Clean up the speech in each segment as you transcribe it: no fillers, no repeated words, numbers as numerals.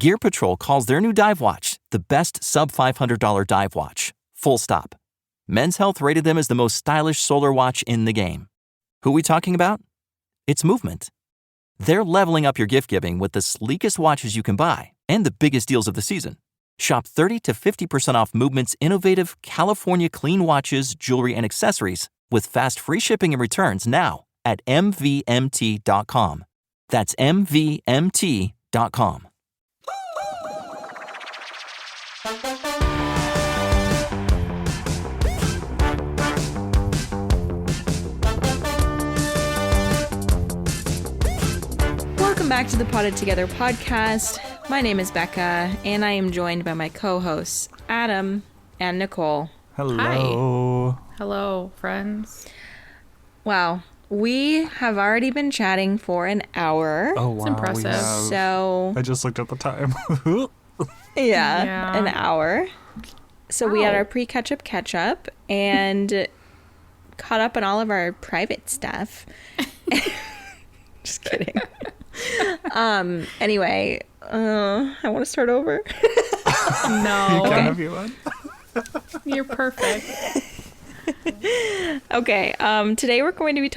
Gear Patrol calls their new dive watch the best sub-$500 dive watch. Full stop. Men's Health rated them as the most stylish solar watch in the game. Who are we talking about? It's Movement. They're leveling up your gift giving with the sleekest watches you can buy and the biggest deals of the season. Shop 30 to 50% off Movement's innovative California clean watches, jewelry, and accessories with fast free shipping and returns now at mvmt.com. That's mvmt.com. Welcome back to the Potted Together podcast. My name is Becca, and I am joined by my co-hosts, Adam and Nicole. Hello. Hi. Hello, friends. Wow. We have already been chatting for an hour. Oh, wow. It's impressive. So, I just looked at the time. yeah, an hour. So we had our pre-catch-up catch-up and caught up on all of our private stuff. Just kidding. Anyway, I want to start over. No. You can if you want. You're perfect. Okay, today we're going to be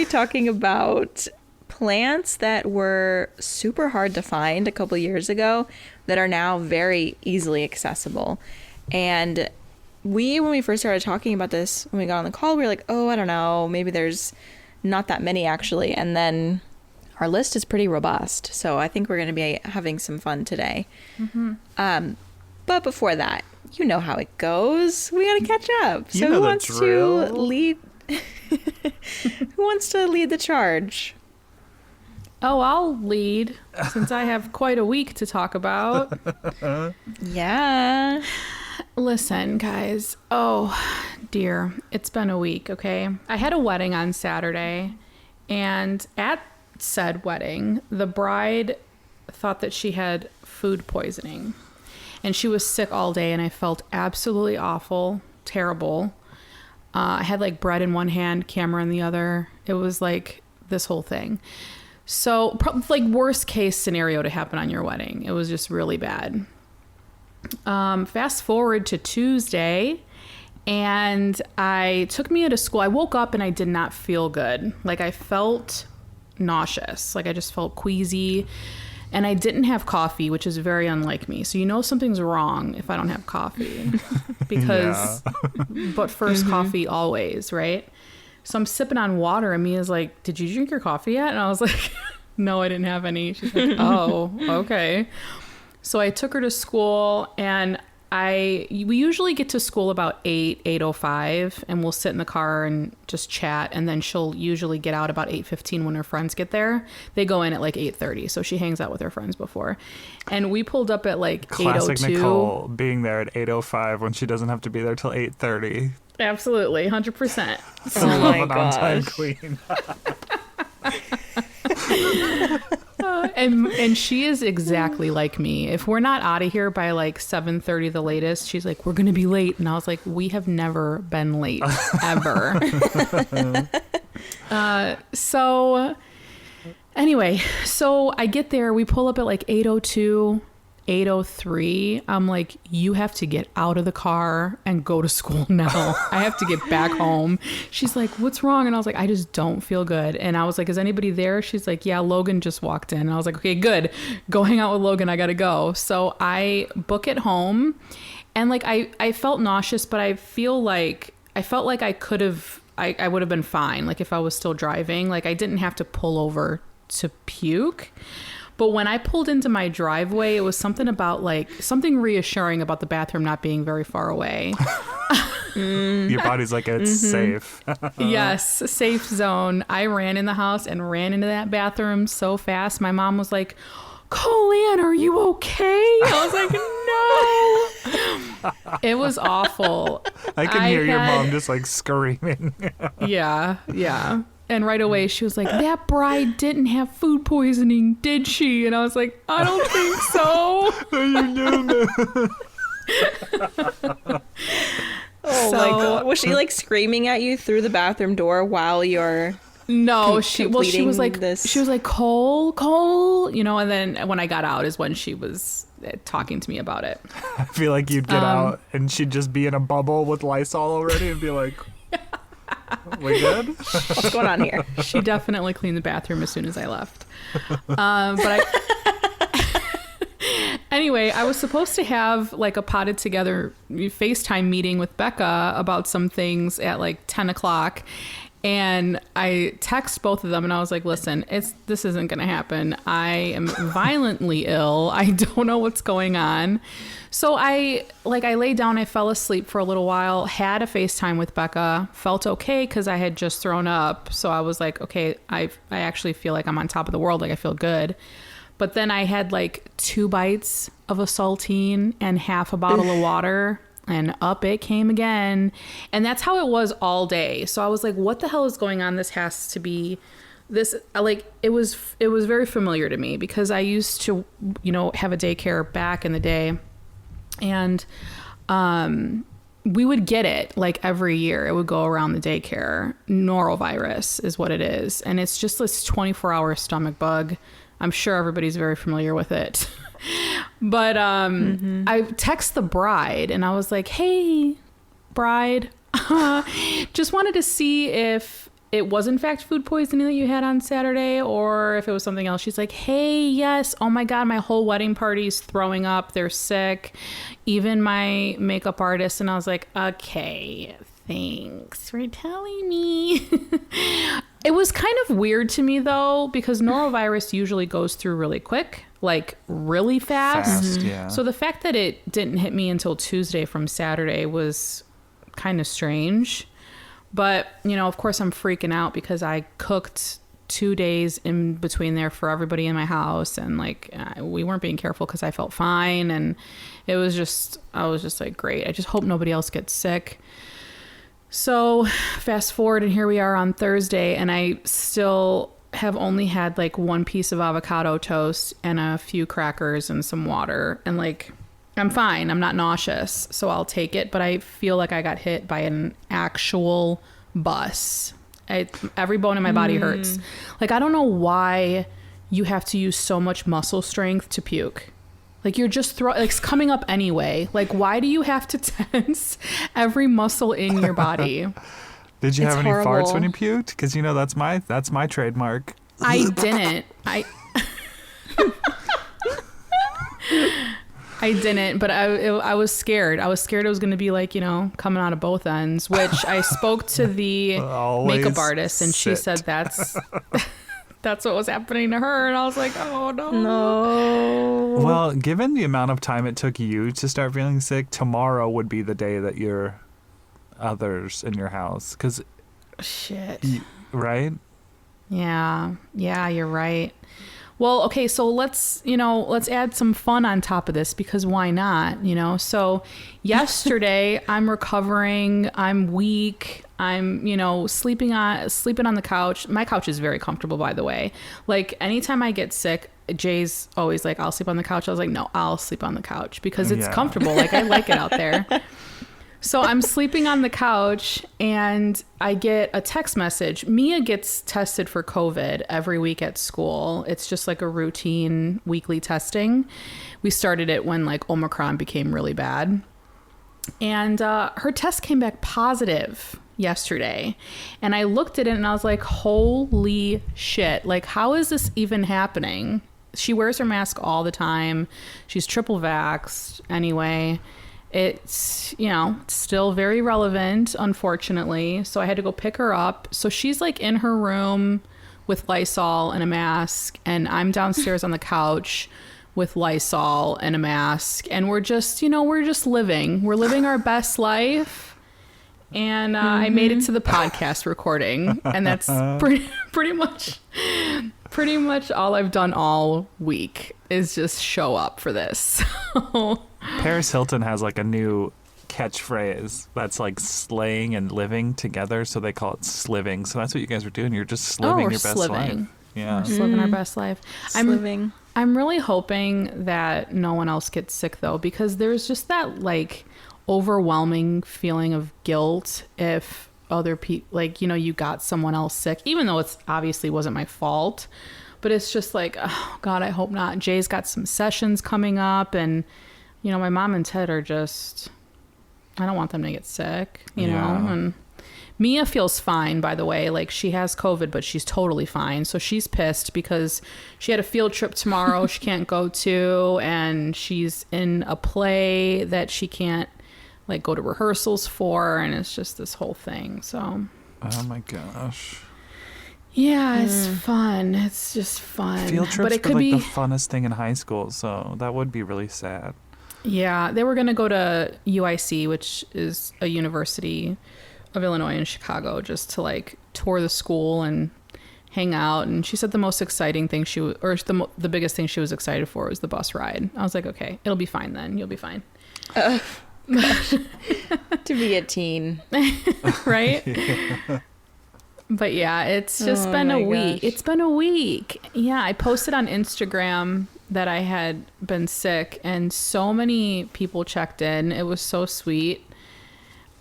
talking about plants that were super hard to find a couple years ago that are now very easily accessible. And when we first started talking about this, when we got on the call, we were like, oh, I don't know, maybe there's not that many actually. And then our list is pretty robust. So I think we're going to be having some fun today. Mm-hmm. But before that, you know how it goes. We got to catch up. So who wants to lead? Who wants to lead the charge? Oh, I'll lead since I have quite a week to talk about. Yeah. Listen, guys. Oh, dear. It's been a week, okay? I had a wedding on Saturday, and at said wedding, the bride thought that she had food poisoning, and she was sick all day, and I felt absolutely awful, terrible. I had like bread in one hand, camera in the other. It was like this whole thing. So like worst case scenario to happen on your wedding. It was just really bad. Fast forward to Tuesday, and I took me to school. I woke up and I did not feel good. Like I felt nauseous. Like I just felt queasy, and I didn't have coffee, which is very unlike me. So you know something's wrong if I don't have coffee because, but first coffee always, right? So I'm sipping on water, and Mia's like, did you drink your coffee yet? And I was like, no, I didn't have any. She's like, oh, okay. So I took her to school, and we usually get to school about 8:05, and we'll sit in the car and just chat. And then she'll usually get out about 8:15 when her friends get there. They go in at like 8:30. So she hangs out with her friends before. And we pulled up at like 8:02. Classic Nicole being there at 8:05 when she doesn't have to be there till 8:30. Absolutely. 100%. Oh my gosh. On-time queen. And she is exactly like me. If we're not out of here by like 7:30 the latest, she's like, we're gonna be late. And I was like, we have never been late ever. So anyway, so I get there, we pull up at like 8:02, 8:03. I'm like, you have to get out of the car and go to school now. I have to get back home. She's like, what's wrong? And I was like, I just don't feel good. And I was like, is anybody there? She's like, yeah, Logan just walked in. And I was like, okay, good. Go hang out with Logan. I gotta go. So I book it home, and like I felt nauseous, but I felt like I could have, I would have been fine. Like if I was still driving, like I didn't have to pull over to puke. But when I pulled into my driveway, it was something reassuring about the bathroom not being very far away. Your body's like, it's safe. Yes, safe zone. I ran in the house and ran into that bathroom so fast. My mom was like, Colleen, are you okay? I was like, no. It was awful. I can hear your mom just like screaming. Yeah. And right away, she was like, that bride didn't have food poisoning, did she? And I was like, I don't think so. Oh my God. Was she like screaming at you through the bathroom door while you're No, she was like, this. she was like, Cole, you know, and then when I got out is when she was talking to me about it. I feel like you'd get out and she'd just be in a bubble with Lysol already and be like, we good? What's going on here? She definitely cleaned the bathroom as soon as I left. Anyway, I was supposed to have like a potted together FaceTime meeting with Becca about some things at like 10 o'clock. And I text both of them and I was like, listen, this isn't going to happen. I am violently ill. I don't know what's going on. So I laid down, I fell asleep for a little while, had a FaceTime with Becca, felt okay because I had just thrown up. So I was like, okay, I actually feel like I'm on top of the world. Like I feel good. But then I had like 2 bites of a saltine and half a bottle of water. And up it came again. And that's how it was all day. So I was like, what the hell is going on? This has to be this. Like, it was very familiar to me because I used to, you know, have a daycare back in the day. And we would get it like every year. It would go around the daycare. Norovirus is what it is. And it's just this 24-hour stomach bug. I'm sure everybody's very familiar with it. But I text the bride and I was like, hey, bride, just wanted to see if it was in fact food poisoning that you had on Saturday or if it was something else. She's like, hey, yes. Oh my God, my whole wedding party's throwing up. They're sick. Even my makeup artist. And I was like, okay, thanks for telling me. It was kind of weird to me though, because norovirus usually goes through really quick, like really fast. Yeah. So the fact that it didn't hit me until Tuesday from Saturday was kind of strange. But, you know, of course I'm freaking out because I cooked 2 days in between there for everybody in my house. And like, we weren't being careful because I felt fine. And I was just like, great. I just hope nobody else gets sick. So fast forward and here we are on Thursday and I still have only had like 1 piece of avocado toast and a few crackers and some water. And like, I'm fine. I'm not nauseous, so I'll take it. But I feel like I got hit by an actual bus. Every bone in my body hurts. Like, I don't know why you have to use so much muscle strength to puke. Like, you're just like, it's coming up anyway. Like, why do you have to tense every muscle in your body? Did you It's have any horrible. farts when you puked? Because, you know, that's my trademark. I didn't. I didn't, but I was scared. I was scared it was going to be like, you know, coming out of both ends, which I spoke to the Always makeup artist and she sit. said that's what was happening to her. And I was like, oh no. No. Well, given the amount of time it took you to start feeling sick, tomorrow would be the day that you're others in your house. Because, Shit. right? Yeah, you're right. Well, okay, so let's add some fun on top of this because why not, you know? So yesterday I'm recovering, I'm weak, I'm, you know, sleeping on the couch. My couch is very comfortable, by the way. Like anytime I get sick, Jay's always like, I'll sleep on the couch. I was like, no, I'll sleep on the couch because it's comfortable. Like I like it out there. So I'm sleeping on the couch and I get a text message. Mia gets tested for COVID every week at school. It's just like a routine weekly testing. We started it when like Omicron became really bad. And her test came back positive yesterday. And I looked at it and I was like, holy shit. Like, how is this even happening? She wears her mask all the time. She's triple vaxxed anyway. It's, you know, still very relevant, unfortunately. So I had to go pick her up. So she's like in her room with Lysol and a mask. And I'm downstairs on the couch with Lysol and a mask. And we're just, you know, we're just living. We're living our best life. And I made it to the podcast recording. And that's pretty much all I've done all week is just show up for this. So... Paris Hilton has like a new catchphrase that's like slaying and living together, so they call it sliving. So that's what you guys are doing. You're just sliving your best life. Yeah, we're just living our best life. Living. I'm really hoping that no one else gets sick though, because there's just that like overwhelming feeling of guilt if other people, like, you know, you got someone else sick, even though it's obviously wasn't my fault. But it's just like, oh God, I hope not. Jay's got some sessions coming up, and, you know, my mom and Ted are just, I don't want them to get sick, you know. And Mia feels fine, by the way. Like, she has COVID, but she's totally fine. So she's pissed because she had a field trip tomorrow she can't go to, and she's in a play that she can't, like, go to rehearsals for, and it's just this whole thing. So, oh my gosh. Yeah, it's fun. It's just fun. Field trips but it could were like be the funnest thing in high school, so that would be really sad. Yeah, they were going to go to UIC, which is a university of Illinois in Chicago, just to like tour the school and hang out. And she said the most exciting thing the biggest thing she was excited for was the bus ride. I was like, okay, it'll be fine then. You'll be fine. To be a teen. Right? Yeah. But yeah, it's just been a week. Gosh. It's been a week. Yeah, I posted on Instagram that I had been sick, and so many people checked in. It was so sweet.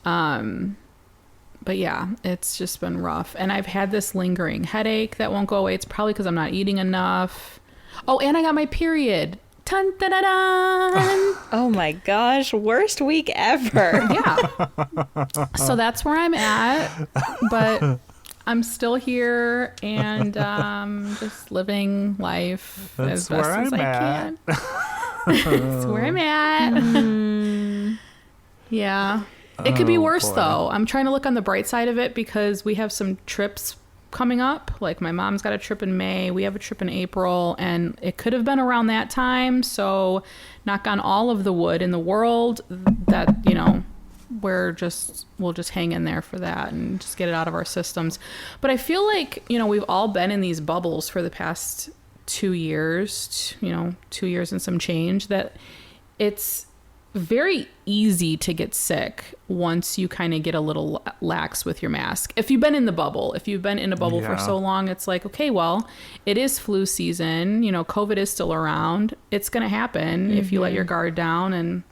But yeah, it's just been rough. And I've had this lingering headache that won't go away. It's probably because I'm not eating enough. Oh, and I got my period. Dun, dun, dun, dun. Oh my gosh, worst week ever. Yeah. So that's where I'm at. But I'm still here and just living life as best as I can. That's where I'm at. Yeah. It could be worse, though. I'm trying to look on the bright side of it because we have some trips coming up. Like, my mom's got a trip in May. We have a trip in April, and it could have been around that time. So knock on all of the wood in the world that, you know, we'll just hang in there for that and just get it out of our systems. But I feel like, you know, we've all been in these bubbles for the past 2 years, 2 years and some change, that it's very easy to get sick once you kind of get a little lax with your mask. If you've been in the bubble, for so long, it's like, okay, well, it is flu season, you know, COVID is still around. It's going to happen if you let your guard down. And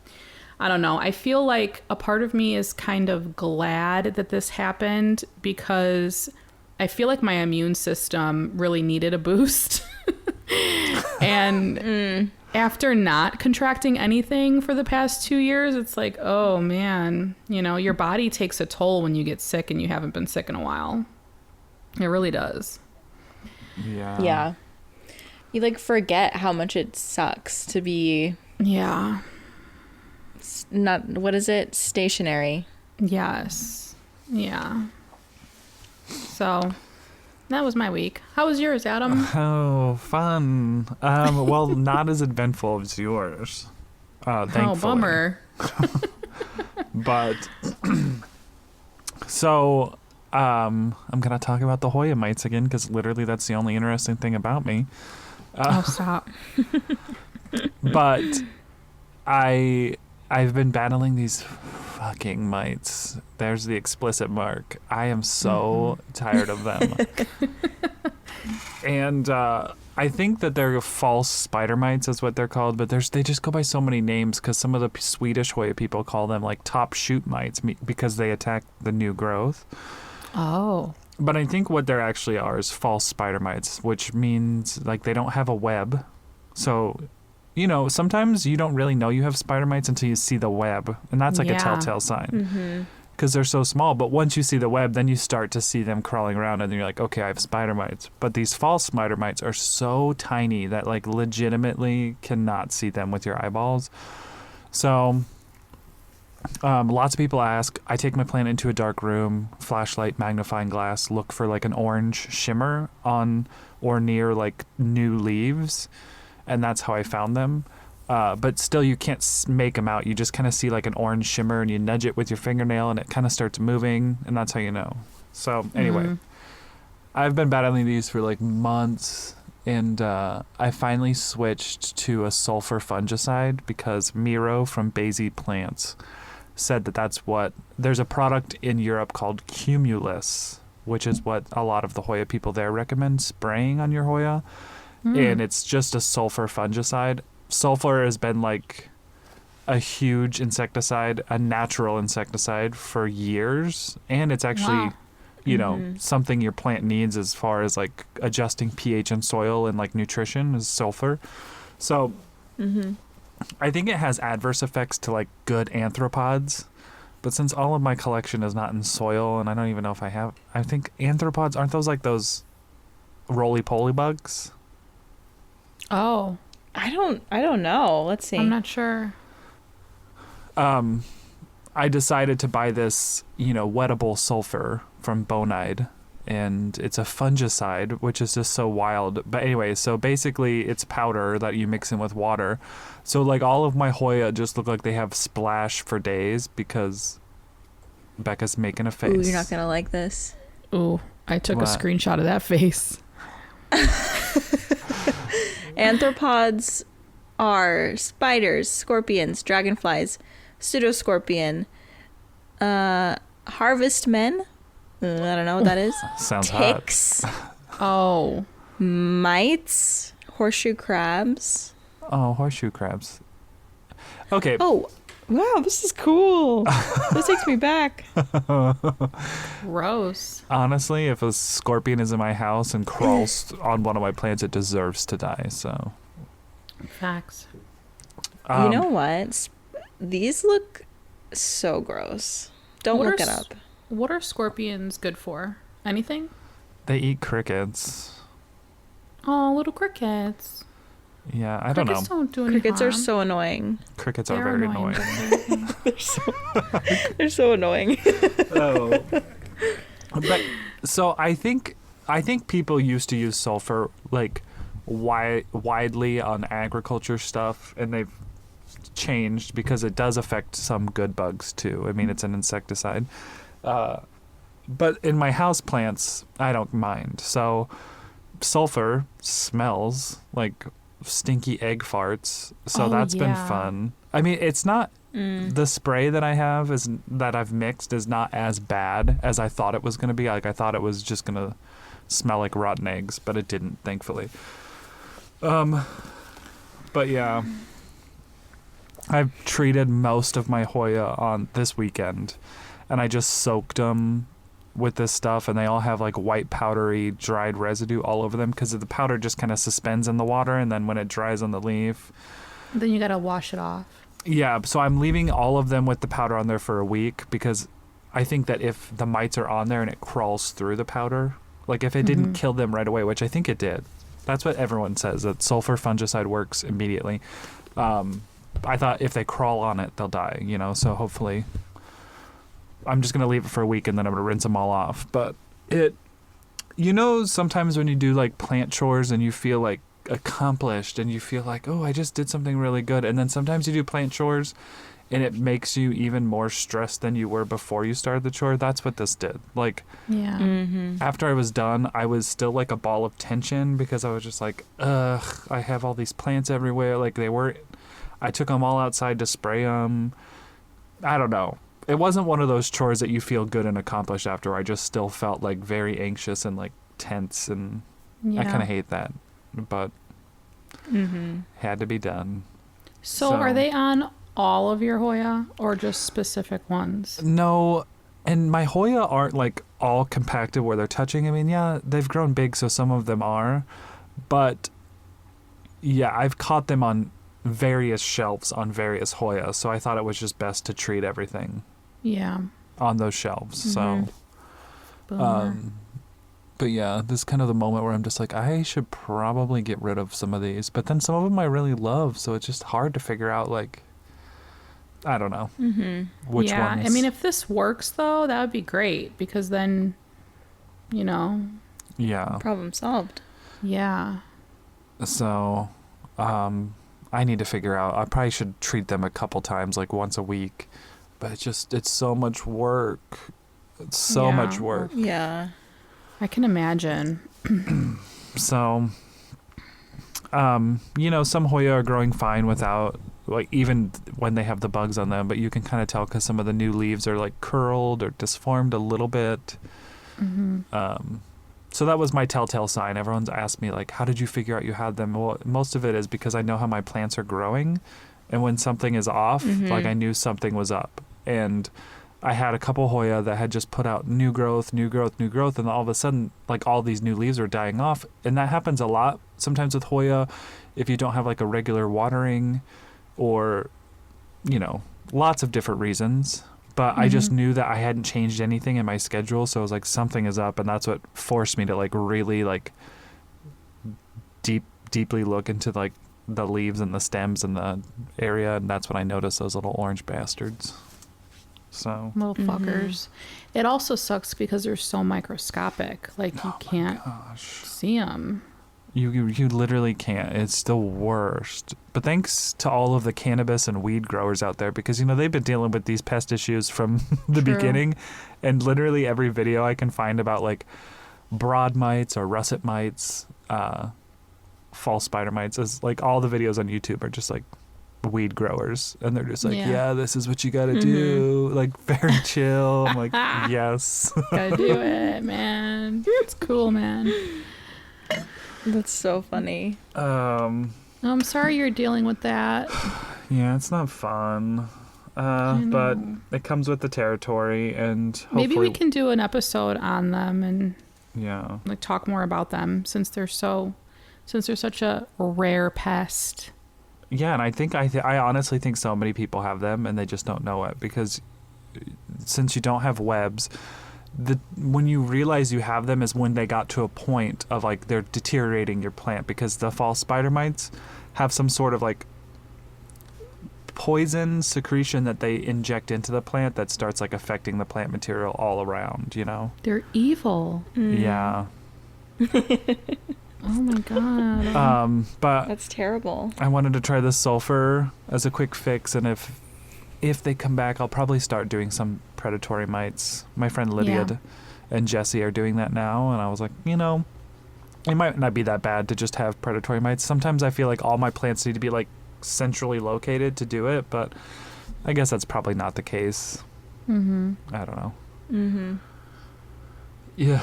I don't know. I feel like a part of me is kind of glad that this happened because I feel like my immune system really needed a boost. And after not contracting anything for the past 2 years, it's like, oh man, you know, your body takes a toll when you get sick and you haven't been sick in a while. It really does. Yeah. Yeah. You like forget how much it sucks to be not, what is it? Stationary. Yes. Yeah. So that was my week. How was yours, Adam? Oh, fun. Well, not as eventful as yours. Thankfully. Oh, bummer. But so I'm gonna talk about the Hoya mites again because literally that's the only interesting thing about me. Oh, stop. But I've been battling these fucking mites. There's the explicit mark. I am so tired of them. And I think that they're false spider mites is what they're called, but they just go by so many names because some of the Swedish Hoya people call them like top shoot mites because they attack the new growth. Oh. But I think what there actually are is false spider mites, which means like they don't have a web. So, you know, sometimes you don't really know you have spider mites until you see the web, and that's like a telltale sign because they're so small. But once you see the web, then you start to see them crawling around, and you're like, okay, I have spider mites. But these false spider mites are so tiny that like legitimately cannot see them with your eyeballs. So lots of people ask. I take my plant into a dark room, flashlight, magnifying glass, look for like an orange shimmer on or near like new leaves. And that's how I found them. But still, you can't make them out. You just kind of see like an orange shimmer and you nudge it with your fingernail and it kind of starts moving. And that's how you know. So anyway, I've been battling these for like months. And I finally switched to a sulfur fungicide because Miro from Basie Plants said there's a product in Europe called Cumulus, which is what a lot of the Hoya people there recommend spraying on your Hoya. And it's just a sulfur fungicide. Sulfur has been like a huge insecticide, a natural insecticide for years. And it's actually, you know, something your plant needs as far as like adjusting pH in soil and like nutrition is sulfur. So I think it has adverse effects to like good arthropods. But since all of my collection is not in soil, and I don't even know if I think arthropods, aren't those like those roly-poly bugs? Oh, I don't know. Let's see. I'm not sure. I decided to buy this, you know, wettable sulfur from Bonide, and it's a fungicide, which is just so wild. But anyway, so basically it's powder that you mix in with water. So like all of my Hoya just look like they have splash for days because Becca's making a face. Ooh, you're not going to like this. Ooh, I took a What? screenshot of that face. Arthropods are spiders, scorpions, dragonflies, pseudoscorpion, harvest men. I don't know what that is. Sounds hot. Ticks, Oh, mites, horseshoe crabs. Oh, horseshoe crabs. Okay. Oh, wow, this is cool. This takes me back. gross. Honestly, if a scorpion is in my house and crawls on one of my plants, it deserves to die. So, Facts. You know what? These look so gross. Don't What look are it s- up. What are scorpions good for? Anything? they eat crickets. Oh, little crickets. Yeah, I don't know. Crickets don't do any Crickets are harm. so annoying. Crickets They're are very annoying. They're so annoying. Oh. But so I think people used to use sulfur like widely on agriculture stuff, and they've changed because it does affect some good bugs too. I mean, it's an insecticide. But in my house plants, I don't mind. So sulfur smells like stinky egg farts. So Oh, that's been yeah. fun. I mean, it's not the spray that I have that I've mixed is not as bad as I thought it was going to be. Like I thought it was just going to smell like rotten eggs, but it didn't, thankfully. But yeah, I've treated most of my Hoya on this weekend, and I just soaked them with this stuff, and they all have like white powdery dried residue all over them because the powder just kind of suspends in the water, and then when it dries on the leaf. Then you gotta wash it off. Yeah, so I'm leaving all of them with the powder on there for a week because I think that if the mites are on there and it crawls through the powder, like if it didn't kill them right away, which I think it did. That's what everyone says, that sulfur fungicide works immediately. I thought if they crawl on it, they'll die, you know, so hopefully I'm just going to leave it for a week and then I'm going to rinse them all off. But you know, sometimes when you do like plant chores and you feel like accomplished and you feel like, oh, I just did something really good. And then sometimes you do plant chores and it makes you even more stressed than you were before you started the chore. That's what this did. Like, Yeah. after I was done, I was still like a ball of tension because I was just like, ugh, I have all these plants everywhere. Like I took them all outside to spray them. I don't know. It wasn't one of those chores that you feel good and accomplished after. I just still felt like very anxious and like tense, and Yeah. I kind of hate that, but had to be done. So are they on all of your Hoya or just specific ones? No, and my Hoya aren't like all compacted where they're touching. I mean, yeah, they've grown big, so some of them are, but yeah, I've caught them on various shelves on various Hoya, so I thought it was just best to treat everything Yeah. on those shelves. So, Boomer. but yeah, this is kind of the moment where I'm just like, I should probably get rid of some of these, but then some of them I really love, so it's just hard to figure out, like, I don't know which yeah. ones. I mean, if this works though, that would be great because then, you know, yeah. Problem solved. yeah. So, I need to figure out. I probably should treat them a couple times, like once a week. But it's so much work. It's so Yeah. much work. Yeah. I can imagine. So, you know, some Hoya are growing fine without, like, even when they have the bugs on them. But you can kind of tell because some of the new leaves are like curled or disformed a little bit. So that was my telltale sign. Everyone's asked me, like, how did you figure out you had them? Well, most of it is because I know how my plants are growing. And when something is off, like I knew something was up. And I had a couple Hoya that had just put out new growth, and all of a sudden, like all these new leaves are dying off. And that happens a lot sometimes with Hoya if you don't have like a regular watering or, lots of different reasons. But I just knew that I hadn't changed anything in my schedule. So I was like, something is up. And that's what forced me to like really like deeply look into like the leaves and the stems and the area. And that's when I noticed those little orange bastards. So little fuckers. It also sucks because they're so microscopic. Like you can't see them. You literally can't. It's the worst. But thanks to all of the cannabis and weed growers out there, because they've been dealing with these pest issues from the beginning, and literally every video I can find about like broad mites or russet mites, false spider mites, is like all the videos on YouTube are just like weed growers, and they're just like, yeah, this is what you gotta do, like very chill. I'm like, yes. Gotta do it, man. It's cool, man. That's so funny. I'm sorry you're dealing with that. Yeah, it's not fun. But it comes with the territory, and hopefully maybe we can do an episode on them and like talk more about them since they're such a rare pest. Yeah, and I think I honestly think so many people have them and they just don't know it, because since you don't have webs, when you realize you have them is when they got to a point of like they're deteriorating your plant, because the false spider mites have some sort of like poison secretion that they inject into the plant that starts like affecting the plant material all around, They're evil. Yeah. Oh my god. But that's terrible. I wanted to try the sulfur as a quick fix, and if they come back, I'll probably start doing some predatory mites. My friend Lydia and Jesse are doing that now, and I was like, it might not be that bad to just have predatory mites. Sometimes I feel like all my plants need to be like centrally located to do it, but I guess that's probably not the case. I don't know. Yeah,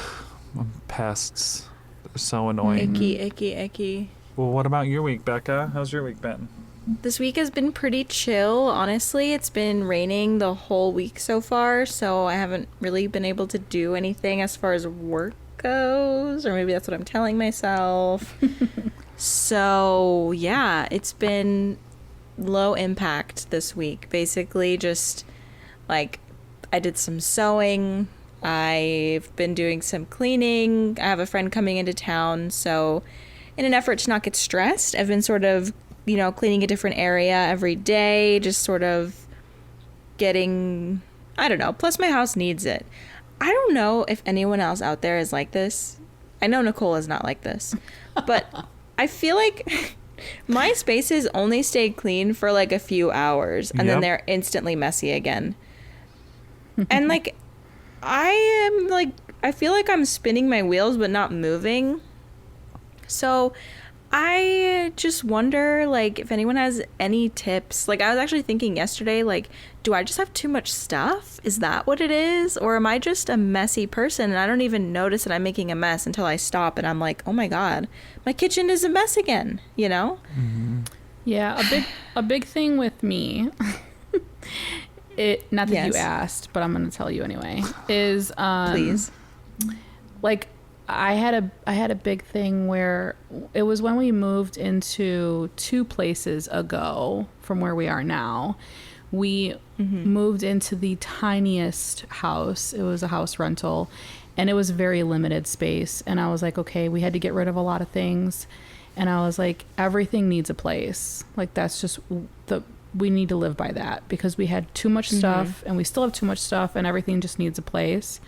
pests. They're so annoying. Icky. Well, what about your week, Becca? How's your week been? This week has been pretty chill, honestly. It's been raining the whole week so far, so I haven't really been able to do anything as far as work goes, or maybe that's what I'm telling myself. So, yeah, it's been low impact this week. Basically, just like I did some sewing. I've been doing some cleaning. I have a friend coming into town, so in an effort to not get stressed, I've been sort of, cleaning a different area every day, just sort of getting, I don't know, plus my house needs it. I don't know if anyone else out there is like this. I know Nicole is not like this, but I feel like my spaces only stay clean for like a few hours, and then they're instantly messy again. And like, I feel like I'm spinning my wheels but not moving. So I just wonder, like, if anyone has any tips. Like, I was actually thinking yesterday, like, do I just have too much stuff? Is that what it is? Or am I just a messy person and I don't even notice that I'm making a mess until I stop and I'm like, oh my God, my kitchen is a mess again, Yeah, a big thing with me, not that you asked, but I'm going to tell you anyway, is please. Like, I had a big thing where it was when we moved into 2 places ago from where we are now. We moved into the tiniest house. It was a house rental, and it was very limited space. And I was like, okay, we had to get rid of a lot of things. And I was like, everything needs a place. Like, that's just we need to live by that, because we had too much stuff and we still have too much stuff, and everything just needs a place.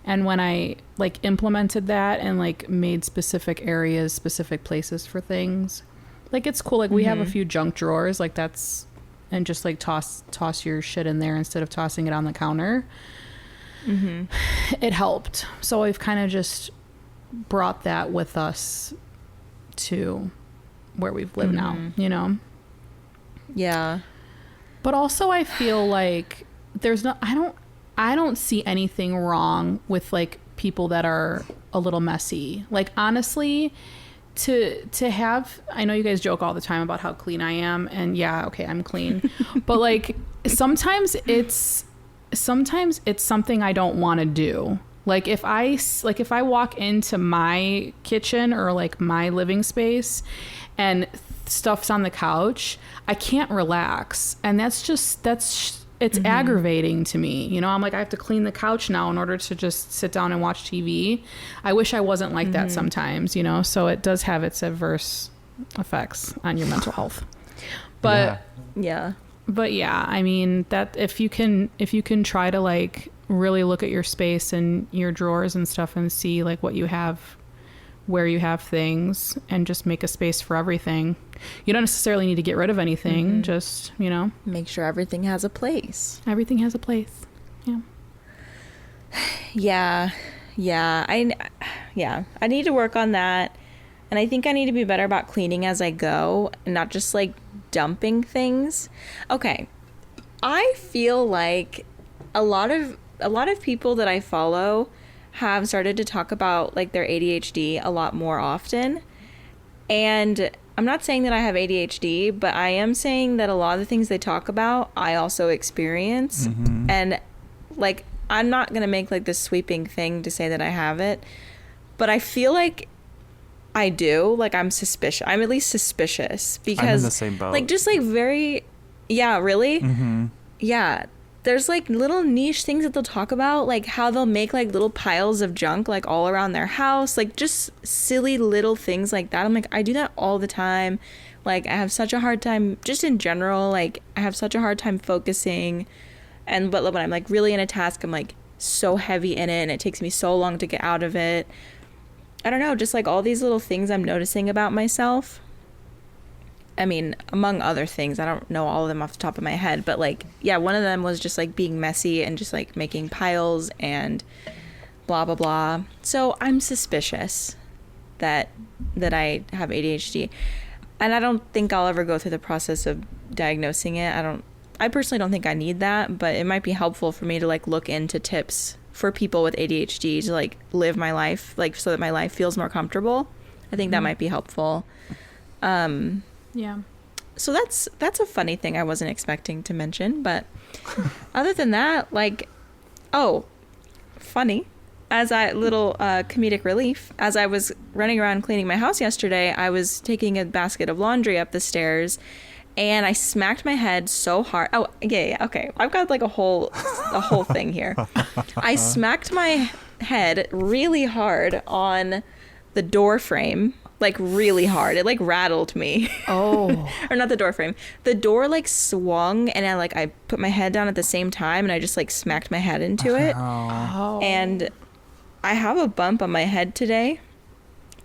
And when I like implemented that and like made specific areas, specific places for things, like it's cool. Like we have a few junk drawers, like that's, and just like toss your shit in there instead of tossing it on the counter. It helped. So I've kind of just brought that with us to where we've lived now, Yeah. But also I feel like I don't see anything wrong with like people that are a little messy. Like honestly, to have, I know you guys joke all the time about how clean I am, and yeah, okay, I'm clean, but like sometimes it's something I don't want to do. Like if I walk into my kitchen or like my living space and stuff's on the couch, I can't relax, and it's aggravating to me. You know, I'm like, I have to clean the couch now in order to just sit down and watch TV. I wish I wasn't like that sometimes, you know, so it does have its adverse effects on your mental health. But but yeah, I mean, that if you can try to like really look at your space and your drawers and stuff and see like what you have, where you have things, and just make a space for everything. You don't necessarily need to get rid of anything, just, you know, make sure everything has a place. Everything has a place. Yeah. I need to work on that. And I think I need to be better about cleaning as I go and not just like dumping things. Okay. I feel like a lot of people that I follow have started to talk about like their ADHD a lot more often. And I'm not saying that I have ADHD, but I am saying that a lot of the things they talk about, I also experience. And like, I'm not going to make like this sweeping thing to say that I have it, but I feel like I do. Like, I'm suspicious. I'm at least suspicious because I'm in the same boat. Like, just like very, yeah, really? Yeah. There's like little niche things that they'll talk about, like how they'll make like little piles of junk like all around their house, like just silly little things like that. I'm like, I do that all the time. Like, I have such a hard time just in general. Like, I have such a hard time focusing. But when I'm like really in a task, I'm like so heavy in it and it takes me so long to get out of it. I don't know, just like all these little things I'm noticing about myself. I mean, among other things, I don't know all of them off the top of my head, but like, yeah, one of them was just like being messy and just like making piles and blah, blah, blah. So I'm suspicious that I have ADHD, and I don't think I'll ever go through the process of diagnosing it. I personally don't think I need that, but it might be helpful for me to like look into tips for people with ADHD to like live my life, like so that my life feels more comfortable. I think that might be helpful. Yeah. So that's a funny thing I wasn't expecting to mention, but other than that, like, oh, funny, comedic relief, as I was running around cleaning my house yesterday, I was taking a basket of laundry up the stairs and I smacked my head so hard. Oh, yeah, okay. I've got like a whole thing here. I smacked my head really hard on the door frame. Like really hard. It like rattled me. Oh. Or not the door frame. The door like swung and I put my head down at the same time and I just like smacked my head into it. Oh. And I have a bump on my head today.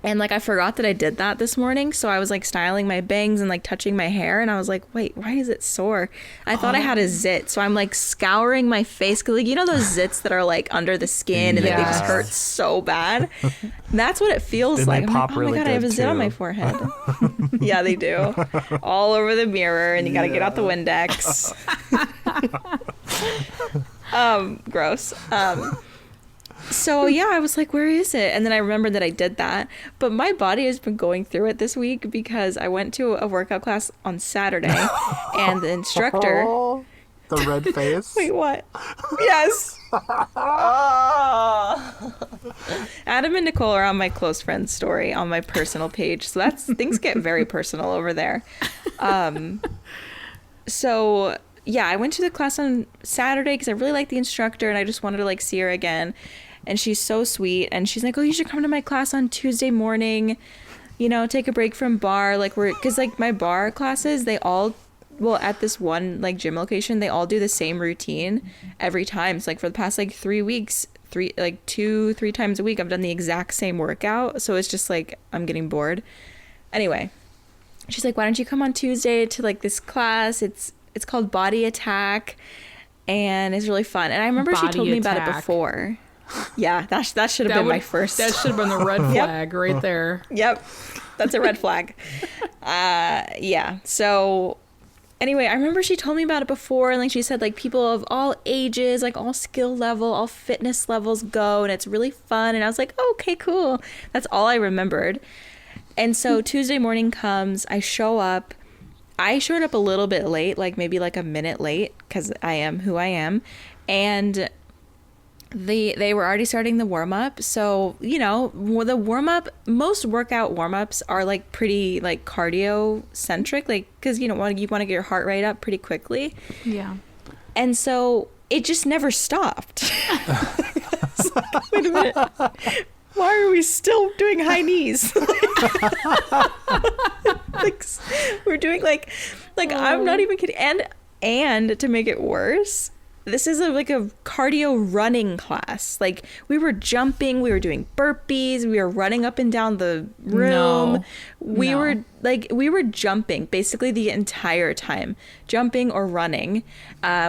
And like I forgot that I did that this morning, so I was like styling my bangs and like touching my hair, and I was like, wait, why is it sore? I thought I had a zit, so I'm like scouring my face because like, you know those zits that are like under the skin and they just hurt so bad. That's what it feels like. They I'm pop like, oh really my god, I have a good, zit on too. my forehead. Yeah, they do, all over the mirror, and you got to get out the Windex. Gross. So yeah, I was like, where is it? And then I remembered that I did that. But my body has been going through it this week because I went to a workout class on Saturday and the instructor... The red face? Wait, what? Yes! Adam and Nicole are on my close friends story on my personal page. So things get very personal over there. So yeah, I went to the class on Saturday because I really liked the instructor and I just wanted to like see her again. And she's so sweet. And she's like, oh, you should come to my class on Tuesday morning, you know, take a break from bar. Like because like my bar classes, at this one like gym location, they all do the same routine every time. So like for the past like 3 weeks, 3 times a week, I've done the exact same workout. So it's just like, I'm getting bored. Anyway, she's like, why don't you come on Tuesday to like this class? It's called Body Attack and it's really fun. And I remember she told me about it before. Yeah, that should have been my first. That should have been the red flag right there. Yep. That's a red flag. Yeah. So anyway, I remember she told me about it before, and like she said, like people of all ages, like all skill level, all fitness levels go, and it's really fun. And I was like, oh, okay, cool. That's all I remembered. And so Tuesday morning comes, I show up. I showed up a little bit late, like maybe like a minute late, because I am who I am. And they were already starting the warm-up. So, you know, the warm-up, most workout warm-ups are like pretty like cardio centric, like, because you want to get your heart rate up pretty quickly. Yeah. And so it just never stopped. Like, wait a minute. Why are we still doing high knees? Like, we're doing like I'm not even kidding. And to make it worse, this is like a cardio running class. Like, we were jumping, we were doing burpees, we were running up and down the room. We were jumping basically the entire time, jumping or running.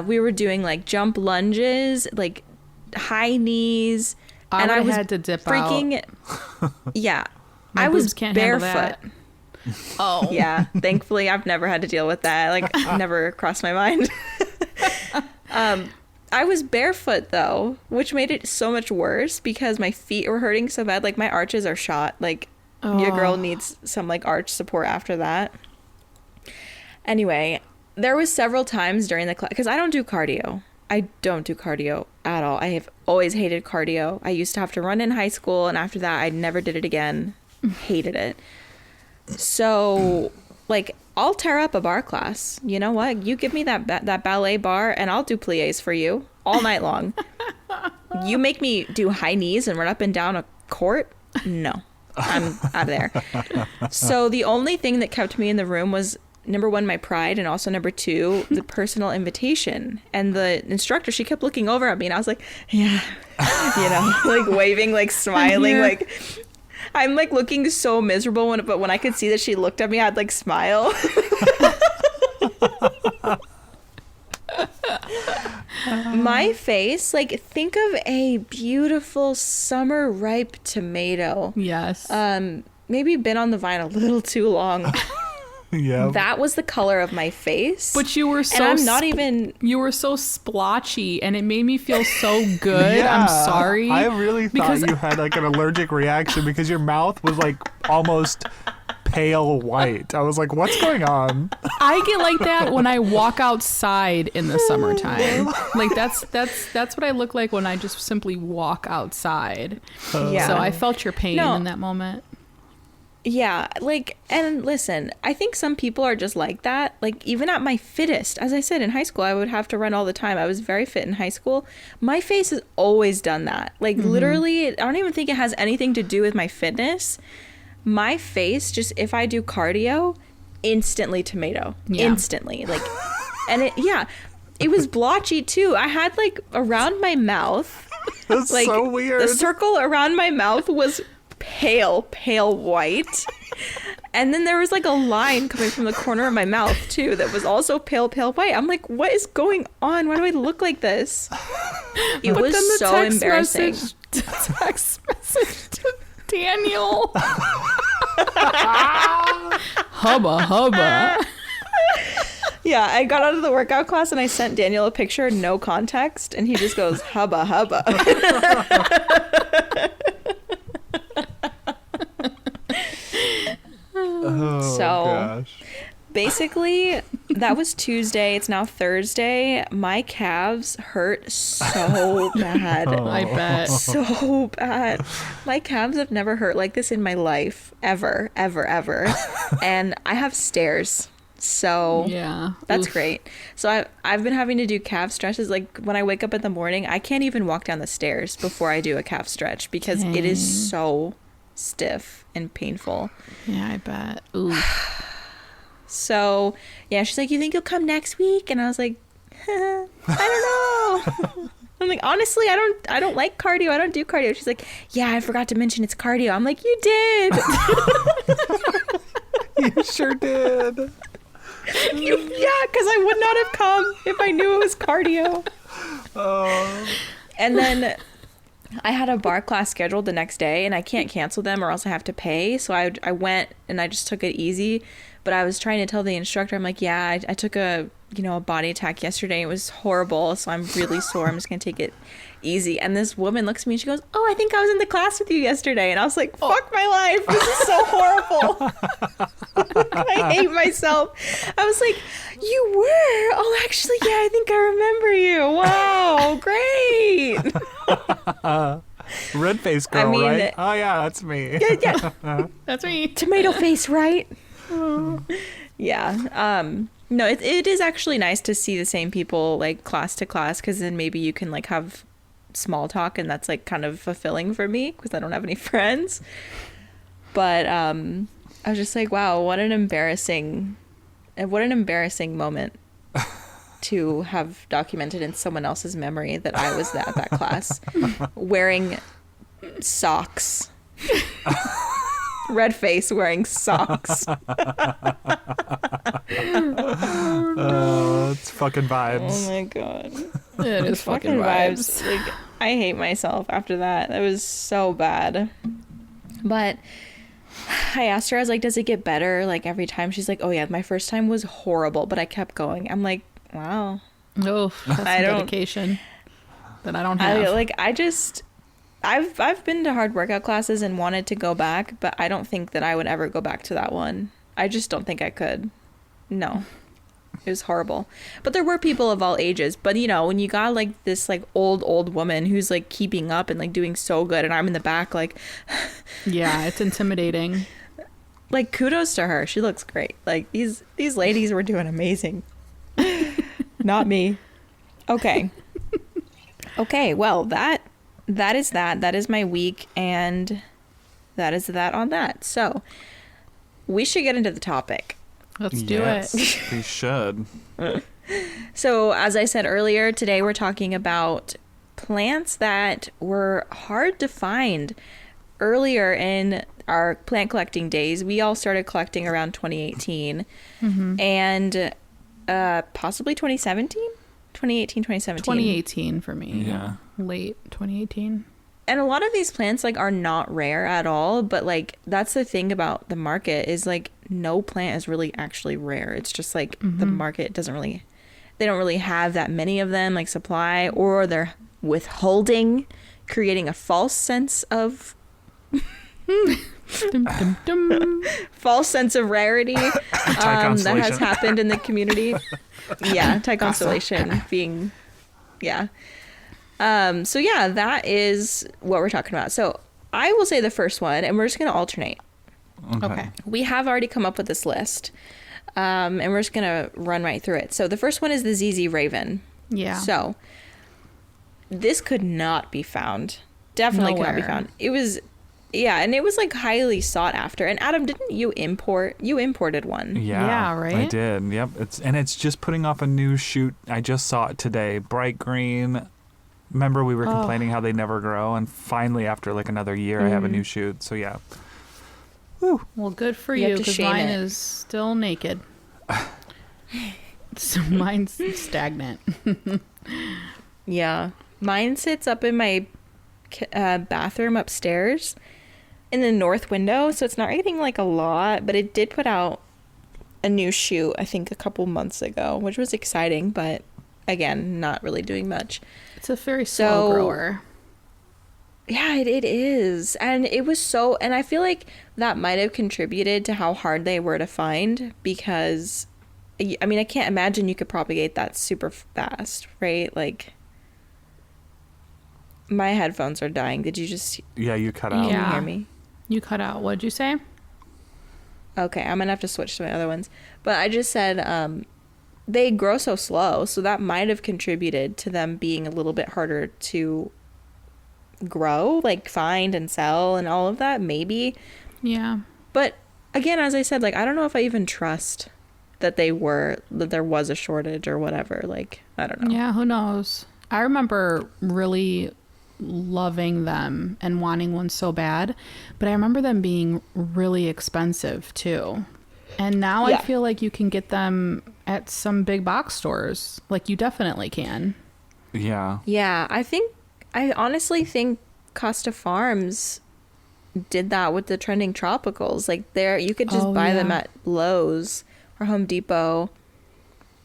We were doing like jump lunges, like high knees. And I was had to dip freaking out. Yeah. My I was can't barefoot. Oh. Yeah. Thankfully, I've never had to deal with that. Like, never crossed my mind. I was barefoot though, which made it so much worse because my feet were hurting so bad. Like, my arches are shot. Like, your girl needs some like arch support after that. Anyway, there was several times during the class, because I don't do cardio. I don't do cardio at all. I have always hated cardio. I used to have to run in high school, and after that, I never did it again. Hated it. So, like, I'll tear up a bar class. You know what? You give me that ballet bar, and I'll do plies for you all night long. You make me do high knees and run up and down a court? No. I'm out of there. So the only thing that kept me in the room was, number one, my pride, and also number two, the personal invitation. And the instructor, she kept looking over at me, and I was like, yeah, like waving, like smiling, like I'm like looking so miserable. But when I could see that she looked at me, I'd like smile. My face, like, think of a beautiful summer ripe tomato. Yes. Maybe been on the vine a little too long. Yeah. That was the color of my face. But you were so and I'm not even you were so splotchy, and it made me feel so good. Yeah, I'm sorry. I really thought you had like an allergic reaction because your mouth was like almost pale white. I was like, what's going on? I get like that when I walk outside in the summertime. Like that's what I look like when I just simply walk outside. Yeah. So I felt your pain in that moment. Yeah, like, and listen, I think some people are just like that. Like, even at my fittest, as I said, in high school, I would have to run all the time. I was very fit in high school. My face has always done that. Like, literally, I don't even think it has anything to do with my fitness. My face, just if I do cardio, instantly tomato. Yeah. Instantly. Like, and it was blotchy too. I had like around my mouth. That's like, so weird. The circle around my mouth was pale white. And then there was like a line coming from the corner of my mouth too that was also pale white. I'm like, what is going on? Why do I look like this? It was so embarrassing. Text message to Daniel. Hubba. Yeah, I got out of the workout class and I sent Daniel a picture, no context, and he just goes, hubba. Oh, so gosh. Basically, that was Tuesday. It's now Thursday. My calves hurt so bad. I bet. So bad. My calves have never hurt like this in my life. Ever. And I have stairs. So yeah, that's great. So I've been having to do calf stretches. Like, when I wake up in the morning, I can't even walk down the stairs before I do a calf stretch because it is so stiff and painful. Yeah, I bet. Ooh. So yeah, she's like, you think you'll come next week? And I was like, I don't know. I'm like, honestly, I don't like cardio. I don't do cardio. She's like, yeah, I forgot to mention it's cardio. I'm like, you did. You sure did. Yeah, because I would not have come if I knew it was cardio. Oh. And then I had a bar class scheduled the next day, and I can't cancel them or else I have to pay. So I went and I just took it easy. But I was trying to tell the instructor, I'm like, yeah, I took a body attack yesterday. It was horrible. So I'm really sore. I'm just going to take it easy. And this woman looks at me and she goes, oh, I think I was in the class with you yesterday. And I was like, fuck my life. This is so horrible. I hate myself. I was like, you were? Oh, actually, yeah, I think I remember you. Wow, great. Red face girl, right? Oh, yeah, that's me. Yeah. That's me. Tomato face, right? Yeah. No, it is actually nice to see the same people like class to class, because then maybe you can like have small talk, and that's like kind of fulfilling for me because I don't have any friends. But I was just like, wow, what an embarrassing moment to have documented in someone else's memory that I was at that class wearing socks. Red face wearing socks. It's fucking vibes. Oh my god. It is fucking vibes. Like, I hate myself after that. That was so bad. But I asked her, I was like, does it get better like every time? She's like, oh yeah, my first time was horrible, but I kept going. I'm like, wow. Oh, that's some dedication that I don't have. I've been to hard workout classes and wanted to go back, but I don't think that I would ever go back to that one. I just don't think I could. No. It was horrible. But there were people of all ages. But, when you got, like, this, like, old woman who's, like, keeping up and, like, doing so good, and I'm in the back, like... Yeah, it's intimidating. Like, kudos to her. She looks great. Like, these ladies were doing amazing. Not me. Okay. Okay, well, that is that. That is my week, and that is that on that. So, we should get into the topic. Let's do it. We should. So, as I said earlier, today we're talking about plants that were hard to find. Earlier in our plant collecting days, we all started collecting around 2018 and possibly 2017? 2018, 2017. 2018 for me. Yeah. Late 2018. And a lot of these plants like are not rare at all, but like that's the thing about the market is like no plant is really actually rare. It's just like the market they don't really have that many of them, like supply, or they're withholding, creating a false sense of false sense of rarity that has happened in the community. Yeah, Thai constellation being, yeah. So yeah, that is what we're talking about. So I will say the first one, and we're just going to alternate. Okay. We have already come up with this list, and we're just going to run right through it. So the first one is the ZZ Raven. Yeah. So this could not be found. Definitely could not be found. It was, yeah, and it was like highly sought after. And Adam, didn't you imported one? Yeah, right? I did. Yep. It's just putting off a new shoot. I just saw it today. Bright green. Remember we were complaining how they never grow, and finally after like another year I have a new shoot. So yeah. Woo. Well, good for You you, have to because shame mine it. is still naked. So mine's stagnant. Yeah. Mine sits up in my bathroom upstairs in the north window, so it's not anything like a lot, but it did put out a new shoot, I think a couple months ago, which was exciting, but again, not really doing much. It's a very slow grower. Yeah, it is. And it was so, and I feel like that might have contributed to how hard they were to find, because, I mean, I can't imagine you could propagate that super fast, right? Like, my headphones are dying. Did you just... Yeah, you cut out. Can you hear me? You cut out. What'd you say? Okay, I'm gonna have to switch to my other ones. But I just said, they grow so slow, so that might have contributed to them being a little bit harder to grow, like find and sell and all of that, maybe. Yeah. But again, as I said, like, I don't know if I even trust that there was a shortage or whatever. Like, I don't know. Yeah, who knows? I remember really loving them and wanting one so bad, but I remember them being really expensive too. And now I feel like you can get them at some big box stores. Like, you definitely can. Yeah. Yeah, I honestly think Costa Farms did that with the trending tropicals. Like there, you could just buy them at Lowe's or Home Depot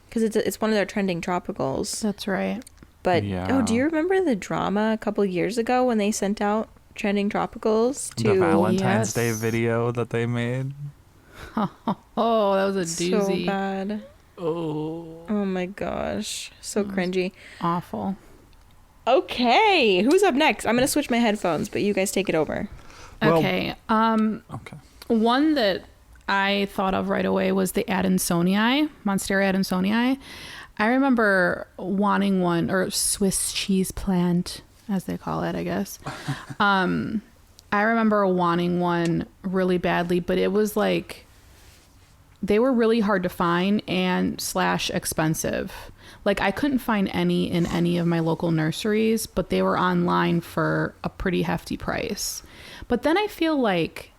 because it's one of their trending tropicals. That's right. But do you remember the drama a couple years ago when they sent out trending tropicals to the Valentine's Day video that they made? Oh, that was a doozy. So bad. Oh my gosh, so cringy. Awful. Okay, who's up next? I'm gonna switch my headphones, but you guys take it over. Okay. Okay. One that I thought of right away was the Adansonii, Monstera Adansonii. I remember wanting one, or Swiss cheese plant, as they call it, I guess. I remember wanting one really badly, but it was like they were really hard to find and / expensive. Like I couldn't find any in any of my local nurseries, but they were online for a pretty hefty price. But then I feel like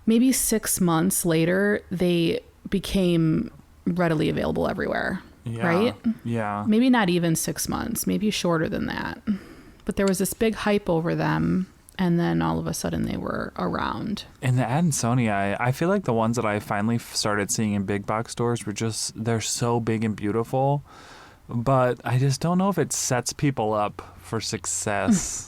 maybe 6 months later, they became readily available everywhere, right? Yeah. Maybe not even 6 months, maybe shorter than that. But there was this big hype over them, and then all of a sudden they were around. And the Adansonii, I feel like the ones that I finally started seeing in big box stores were just, they're so big and beautiful, but I just don't know if it sets people up for success.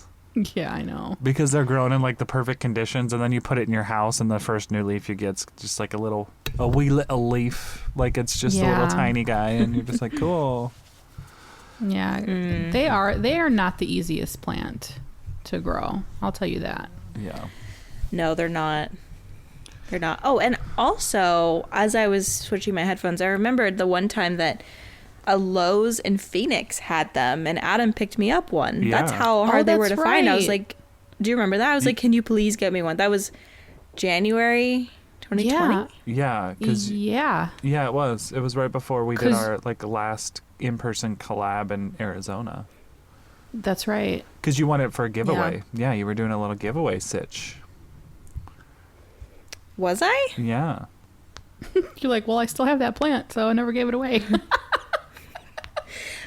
Yeah, I know. Because they're grown in like the perfect conditions, and then you put it in your house, and the first new leaf you get's just like a wee little leaf, like it's just a little tiny guy, and you're just like, cool. Yeah, they are not the easiest plant to grow. I'll tell you that. Yeah. No, they're not. They're not. Oh, and also, as I was switching my headphones, I remembered the one time that a Lowe's in Phoenix had them, and Adam picked me up one. Yeah. That's how hard they were to find. I was right. like, do you remember that? I was like, can you please get me one? That was January 2020. Yeah. Yeah, it was. It was right before we did our like last in-person collab in Arizona. That's right. Because you won it for a giveaway. Yeah, you were doing a little giveaway sitch. Was I? Yeah. You're like, well, I still have that plant, so I never gave it away.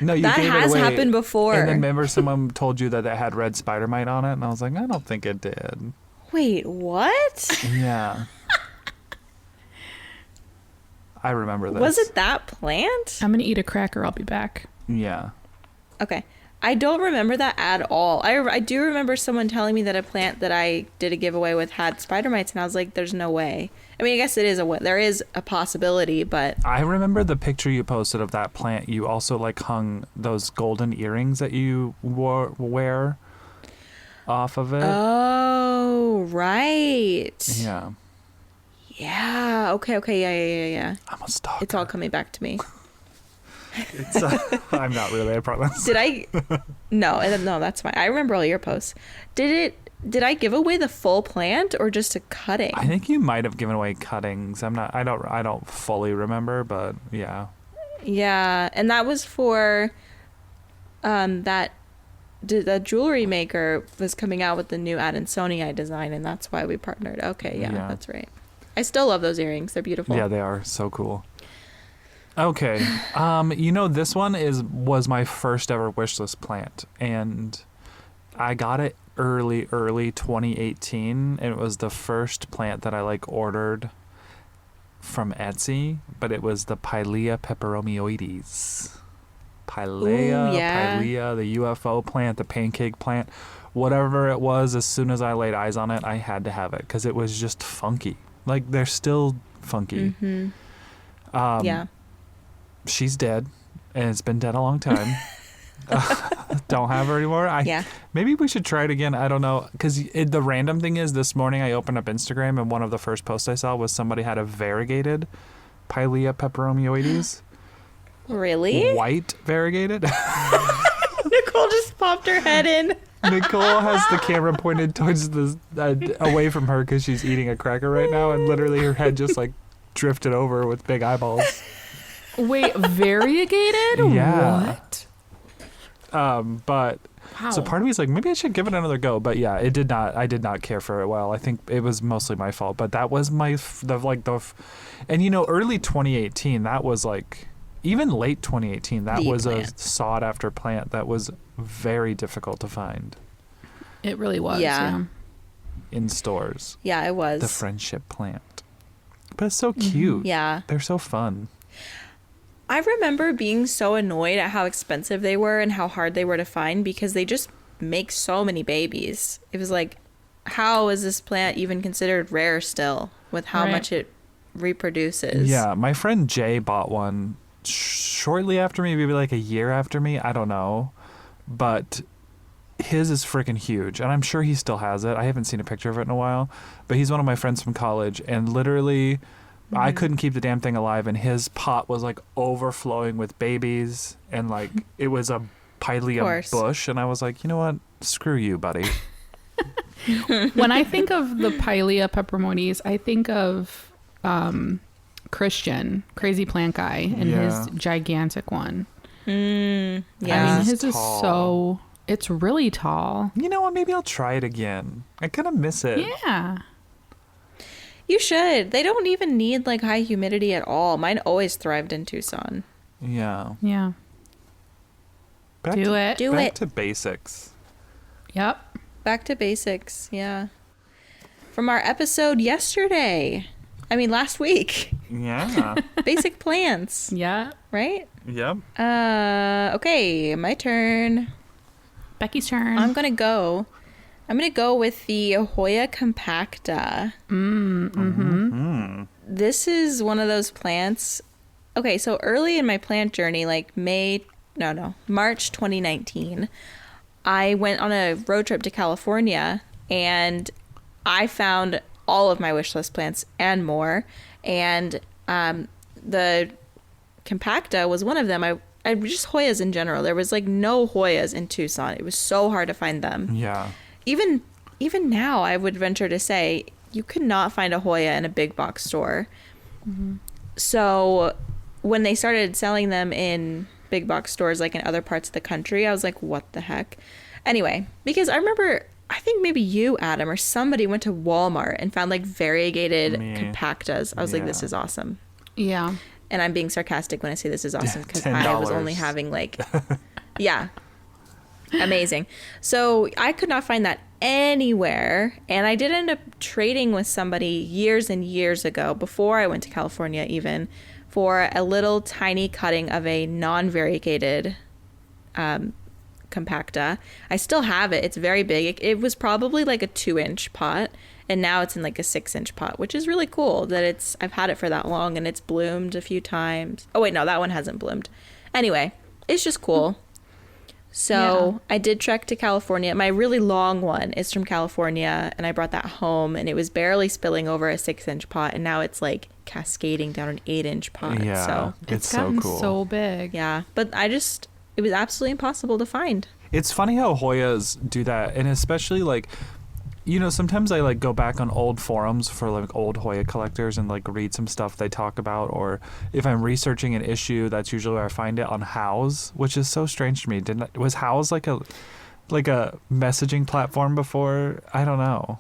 No, you that gave has it away, happened before. And then remember someone told you that it had red spider mite on it, and I was like, I don't think it did. Wait, what? Yeah. I remember this. Was it that plant? I'm gonna eat a cracker. I'll be back. Yeah. Okay. I don't remember that at all. I do remember someone telling me that a plant that I did a giveaway with had spider mites, and I was like, there's no way. I mean, I guess there is a possibility, but I remember the picture you posted of that plant. You also like hung those golden earrings that you wear off of it. Oh, right. Yeah. Yeah. Okay. Yeah. I'm a stalker. It's all coming back to me. I'm not really, I promise. Did I? No, that's fine. I remember all your posts. Did I give away the full plant or just a cutting? I think you might have given away cuttings. I don't fully remember, but yeah. Yeah, and that was for the jewelry maker was coming out with the new Adansonii design, and that's why we partnered. Okay, yeah, that's right. I still love those earrings. They're beautiful. Yeah, they are so cool. Okay. This one was my first ever wishlist plant, and I got it early 2018. It was the first plant that I ordered from Etsy, but it was the Pilea peperomioides. Pilea, the UFO plant, the pancake plant, whatever it was. As soon as I laid eyes on it, I had to have it because it was just funky. Like, they're still funky. Mm-hmm. Yeah. She's dead, and it's been dead a long time. Don't have her anymore. Maybe we should try it again. I don't know, because the random thing is, this morning I opened up Instagram, and one of the first posts I saw was somebody had a variegated Pilea peperomioides. Really? White variegated. Nicole just popped her head in. Nicole has the camera pointed towards away from her because she's eating a cracker right now, and literally her head just drifted over with big eyeballs. Wait, variegated? Yeah. What? But wow. So part of me is like, maybe I should give it another go. But yeah, I did not care for it well. I think it was mostly my fault. But that was early 2018. That was even late 2018. That was a sought after plant that was very difficult to find. It really was. Yeah. in stores. Yeah, it was. The friendship plant. But it's so cute. Yeah. They're so fun. I remember being so annoyed at how expensive they were and how hard they were to find because they just make so many babies. It was like, how is this plant even considered rare still with how much it reproduces? Yeah, my friend Jay bought one shortly after me, maybe like a year after me. I don't know. But his is freaking huge, and I'm sure he still has it. I haven't seen a picture of it in a while, but he's one of my friends from college, and literally I couldn't keep the damn thing alive, and his pot was like overflowing with babies, and like it was a pilea bush, and I was like, you know what? Screw you, buddy. When I think of the pilea peperomites, I think of Christian, crazy plant guy, and his gigantic one. Yeah. I mean, his is so... It's really tall. You know what? Maybe I'll try it again. I kind of miss it. Yeah. You should. They don't even need like high humidity at all. Mine always thrived in Tucson. Yeah. Yeah. Back to basics. Yep. Back to basics. Yeah. From our episode yesterday. I mean, last week. Yeah. Basic plants. Yeah. Right? Yep. Okay, my turn. Becky's turn. I'm gonna go with the Hoya compacta. This is one of those plants. Okay, so early in my plant journey, like March 2019, I went on a road trip to California, and I found all of my wish list plants and more. And the compacta was one of them. I just Hoyas in general. There was like no Hoyas in Tucson. It was so hard to find them. Yeah. Even now, I would venture to say you could not find a Hoya in a big box store. So when they started selling them in big box stores, like in other parts of the country, I was like, what the heck? Anyway, because I remember, I think maybe you, Adam, or somebody went to Walmart and found like variegated compactas. I was like, this is awesome. Yeah. And I'm being sarcastic when I say this is awesome because I was only having like, amazing. So I could not find that anywhere. And I did end up trading with somebody years and years ago, before I went to California even, for a little tiny cutting of a non-variegated compacta. I still have it. It's very big. It was probably like a 2-inch pot. And now it's in like a 6-inch pot, which is really cool that I've had it for that long and it's bloomed a few times. Oh, wait, no, that one hasn't bloomed. Anyway, it's just cool. So I did trek to California. My really long one is from California, and I brought that home, and it was barely spilling over a 6-inch pot, and now it's like cascading down an 8-inch pot. Yeah, so it's so gotten cool. so big. Yeah, but it was absolutely impossible to find. It's funny how Hoyas do that, and especially like, you know, sometimes I like go back on old forums for like old Hoya collectors and like read some stuff they talk about, or if I'm researching an issue, that's usually where I find it on House, which is so strange to me. Was House like a messaging platform before? I don't know.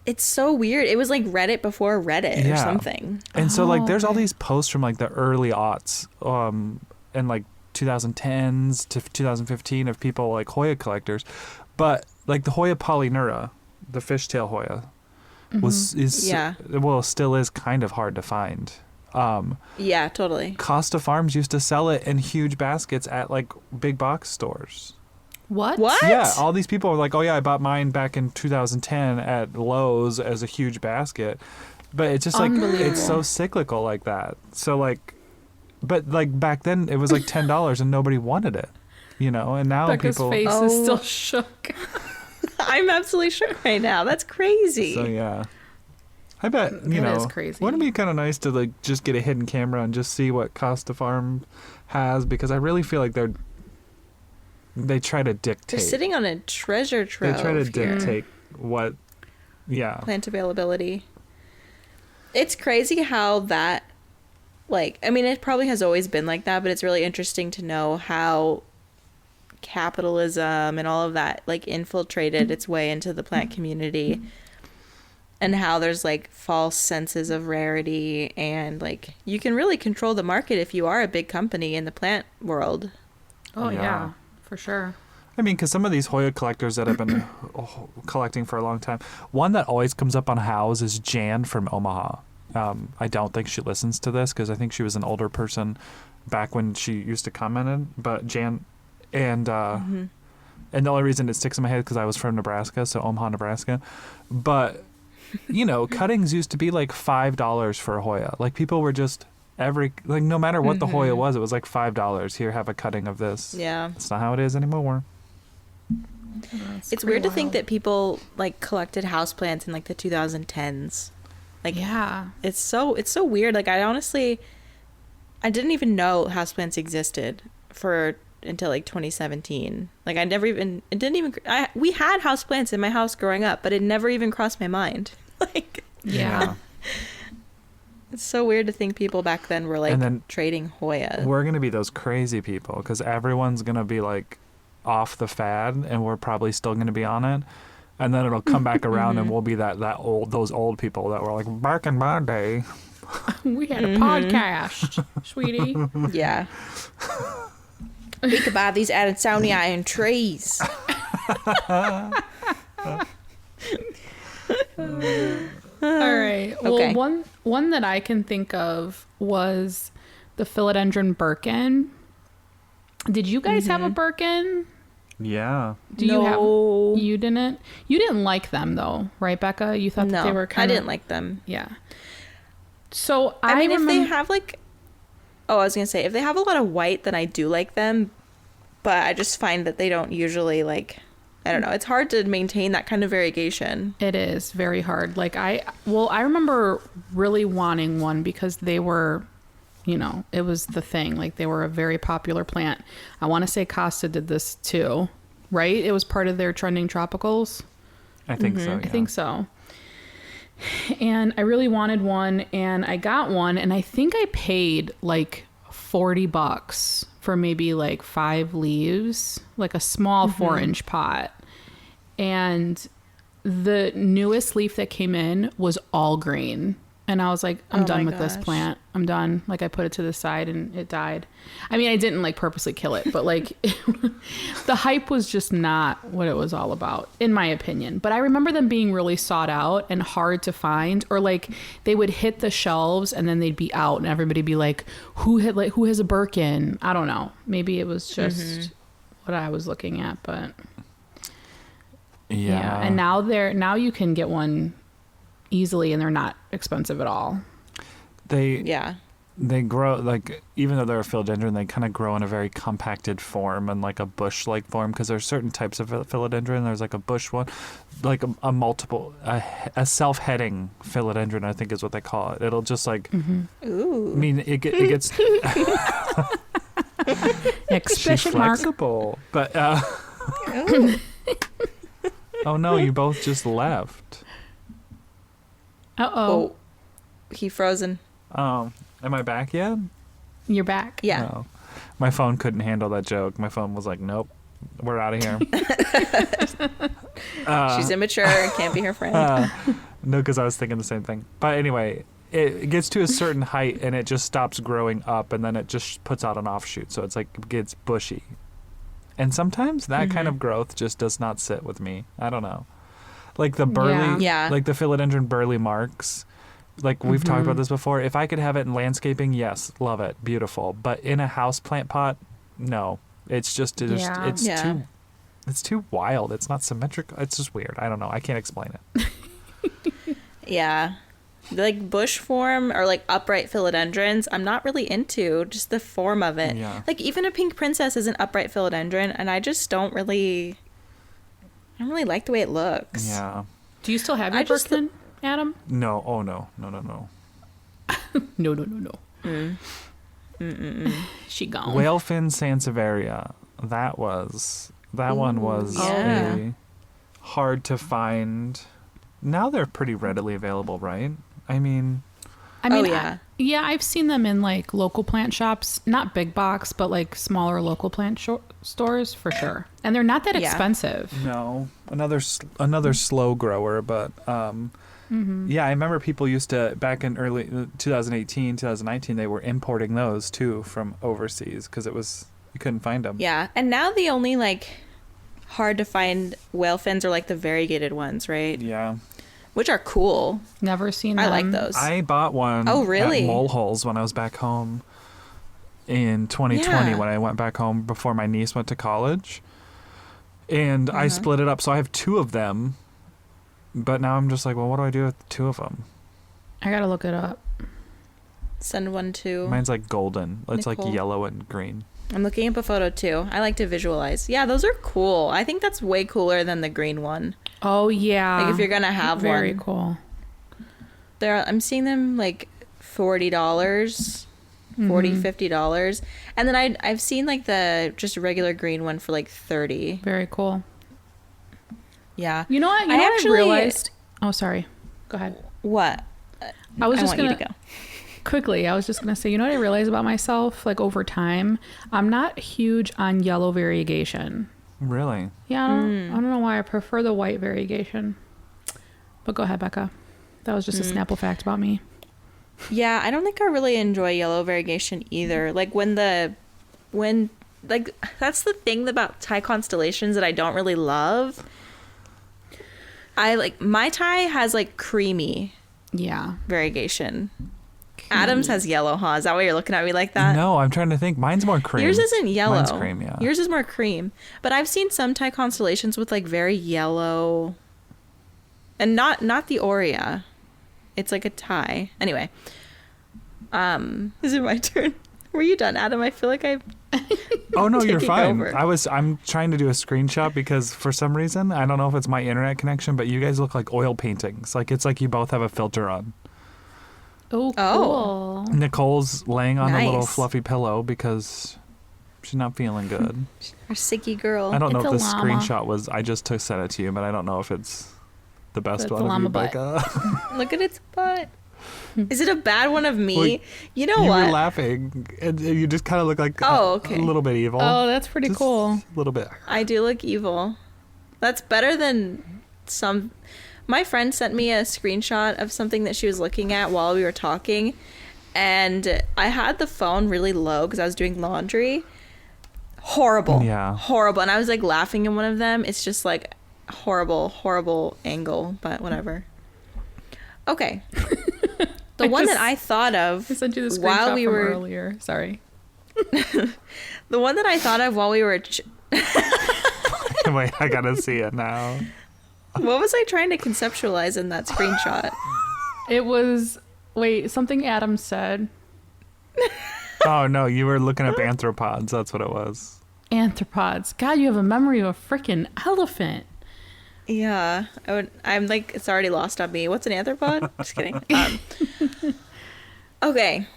It's so weird. It was like Reddit before Reddit or something. And so like there's all these posts from like the early aughts and like 2010s to 2015 of people like Hoya collectors, but like the Hoya polyneura, the fishtail Hoya, still is kind of hard to find. Yeah, totally. Costa Farms used to sell it in huge baskets at like big box stores. What? Yeah, all these people were like, oh yeah, I bought mine back in 2010 at Lowe's as a huge basket. But it's just like, it's so cyclical like that. So like, but like back then it was like $10 and nobody wanted it, you know, and now Becca's people... face is still shook. I'm absolutely shook right now. That's crazy. So yeah, I bet is crazy. Wouldn't it be kind of nice to like just get a hidden camera and just see what Costa Farm has, because I really feel like they try to dictate. They're sitting on a treasure trove. They try to dictate what, plant availability. It's crazy how that, like, I mean, it probably has always been like that, but it's really interesting to know how capitalism and all of that like infiltrated its way into the plant community, and how there's like false senses of rarity, and like you can really control the market if you are a big company in the plant world. Oh yeah, for sure. I mean, because some of these Hoya collectors that have been collecting for a long time, one that always comes up on House is Jan from Omaha. I don't think she listens to this because I think she was an older person back when she used to comment in. But Jan, and the only reason it sticks in my head because I was from Nebraska, so Omaha, Nebraska. But you know, cuttings used to be like $5 for a Hoya. Like people were just no matter what the Hoya was, it was like $5. Here, have a cutting of this. Yeah. It's not how it is anymore. It's weird to think that people like collected houseplants in like the 2010s. Like, yeah, it's so weird. Like, I didn't even know houseplants existed until like 2017. Like, we had houseplants in my house growing up, but it never even crossed my mind. Like, yeah. It's so weird to think people back then were like trading Hoya. We're gonna be those crazy people because everyone's gonna be like off the fad, and we're probably still gonna be on it. And then it'll come back around, and we'll be those old people that were like, back in my day, we had a podcast, sweetie. Yeah. We could buy these Addisonian trees. All right. Well, Okay. one that I can think of was the philodendron Birkin. Did you guys have a Birkin? yeah. You didn't? You didn't like them though, right, Becca? You thought that they were kind I of... didn't like them. Yeah. So I mean, remember... if they have like... Oh, I was going to say, if they have a lot of white, then I do like them. But I just find that they don't usually like... I don't know. It's hard to maintain that kind of variegation. It is very hard. Like I remember really wanting one because they were, you know, it was the thing. Like they were a very popular plant. I want to say Costa did this too, right? It was part of their trending tropicals. I think so. Yeah. I think so. And I really wanted one, and I got one, and I think I paid like $40 for maybe like 5 leaves, like a small 4-inch pot. And the newest leaf that came in was all green. And I was like, I'm done with this plant. I'm done. Like I put it to the side and it died. I mean, I didn't like purposely kill it, but like the hype was just not what it was all about, in my opinion. But I remember them being really sought out and hard to find, or like they would hit the shelves and then they'd be out and everybody'd be like, who has a Birkin? I don't know. Maybe it was just what I was looking at, but yeah. And now you can get one easily and they're not expensive at all. They grow, like, even though they're a philodendron, they kind of grow in a very compacted form and like a bush-like form, because there's certain types of philodendron. There's like a bush one, like a self-heading philodendron, I think is what they call it. It'll just like, Ooh. I mean, it gets Expression mark. flexible, but oh no, you both just left. Oh, he frozen. Am I back yet? You're back. Yeah. No. My phone couldn't handle that joke. My phone was like, nope, we're out of here. She's immature and can't be her friend. No, because I was thinking the same thing. But anyway, it gets to a certain height and it just stops growing up, and then it just puts out an offshoot. So it's like it gets bushy. And sometimes that kind of growth just does not sit with me. I don't know. Like the burley, like the philodendron burley marks. Like we've talked about this before. If I could have it in landscaping, yes, love it, beautiful. But in a house plant pot, no. It's just it's too wild. It's not symmetrical. It's just weird. I don't know. I can't explain it. Yeah. Like bush form or like upright philodendrons, I'm not really into just the form of it. Yeah. Like even a pink princess is an upright philodendron, and I just don't really like the way it looks. Yeah. Do you still have your Birkin, Adam? No. Oh no. No. She gone. Whalefin sansevieria. That one was hard to find. Now they're pretty readily available, right? I mean, I've seen them in like local plant shops, not big box, but like smaller local plant stores for sure. And they're not that expensive. no, another slow grower, but yeah, I remember people used to, back in early 2018, 2019, they were importing those too from overseas because you couldn't find them. Yeah, and now the only like hard to find whale fins are like the variegated ones, right? Yeah. Which are cool. Never seen them. I like those. I bought one Oh, really? at Mole Holes when I was back home in 2020 Yeah. when I went back home before my niece went to college. And I split it up. So I have 2 of them. But now I'm just like, well, what do I do with 2 of them? I gotta look it up. Send one to... Mine's like golden. It's like Nicole. yellow and green. I'm looking up a photo too. I like to visualize. Yeah, those are cool. I think that's way cooler than the green one. Oh yeah. Like if you're gonna have Very one. cool. I'm seeing them like $40, $40, $50. And then I've seen like the just regular green one for like $30. Very cool. Yeah. You know what? I realized. Oh, sorry. Go ahead. What? I was I just want gonna you to go. quickly. I was just gonna say. You know what I realized about myself? Like over time, I'm not huge on yellow variegation. Really? Yeah, I don't know why I prefer the white variegation. But go ahead, Becca. That was just a Snapple fact about me. Yeah, I don't think I really enjoy yellow variegation either. Like like that's the thing about Thai constellations that I don't really love. I like my Thai has like creamy Yeah. variegation. Adam's has yellow, huh? Is that why you're looking at me like that? No, I'm trying to think. Mine's more cream. Yours isn't yellow. Mine's cream, yeah. Yours is more cream. But I've seen some Thai constellations with like very yellow, and not the Aurea. It's like a Thai. Anyway, is it my turn? Were you done, Adam? I feel like Oh no, you're taking fine. over. I'm trying to do a screenshot because for some reason, I don't know if it's my internet connection, but you guys look like oil paintings. Like it's like you both have a filter on. Oh, Oh. cool. Nicole's laying on a little Nice. fluffy pillow because she's not feeling good. Our sicky girl. I don't know It's if a the llama. screenshot was I just sent it to you, but I don't know if it's the best It's one a of you, llama butt. Becca. Look at its butt. Is it a bad one of me? Well, you know you what? were laughing, and you just kind of look like Oh, okay. a little bit evil. Oh, that's pretty Just cool. A little bit. I do look evil. That's better than some. My friend sent me a screenshot of something that she was looking at while we were talking, and I had the phone really low because I was doing laundry. Horrible. Yeah. Horrible. And I was like laughing in one of them. It's just like horrible angle, but whatever. Okay. The one that I thought of I sent you the screenshot while we from were earlier. Sorry. the one that I thought of while we were Wait, I gotta see it now. what was I trying to conceptualize in that screenshot? It was something Adam said. Oh no, you were looking up arthropods. That's what it was. Arthropods. God, you have a memory of a freaking elephant. Yeah, I'm like, it's already lost on me. What's an arthropod? Just kidding. Okay.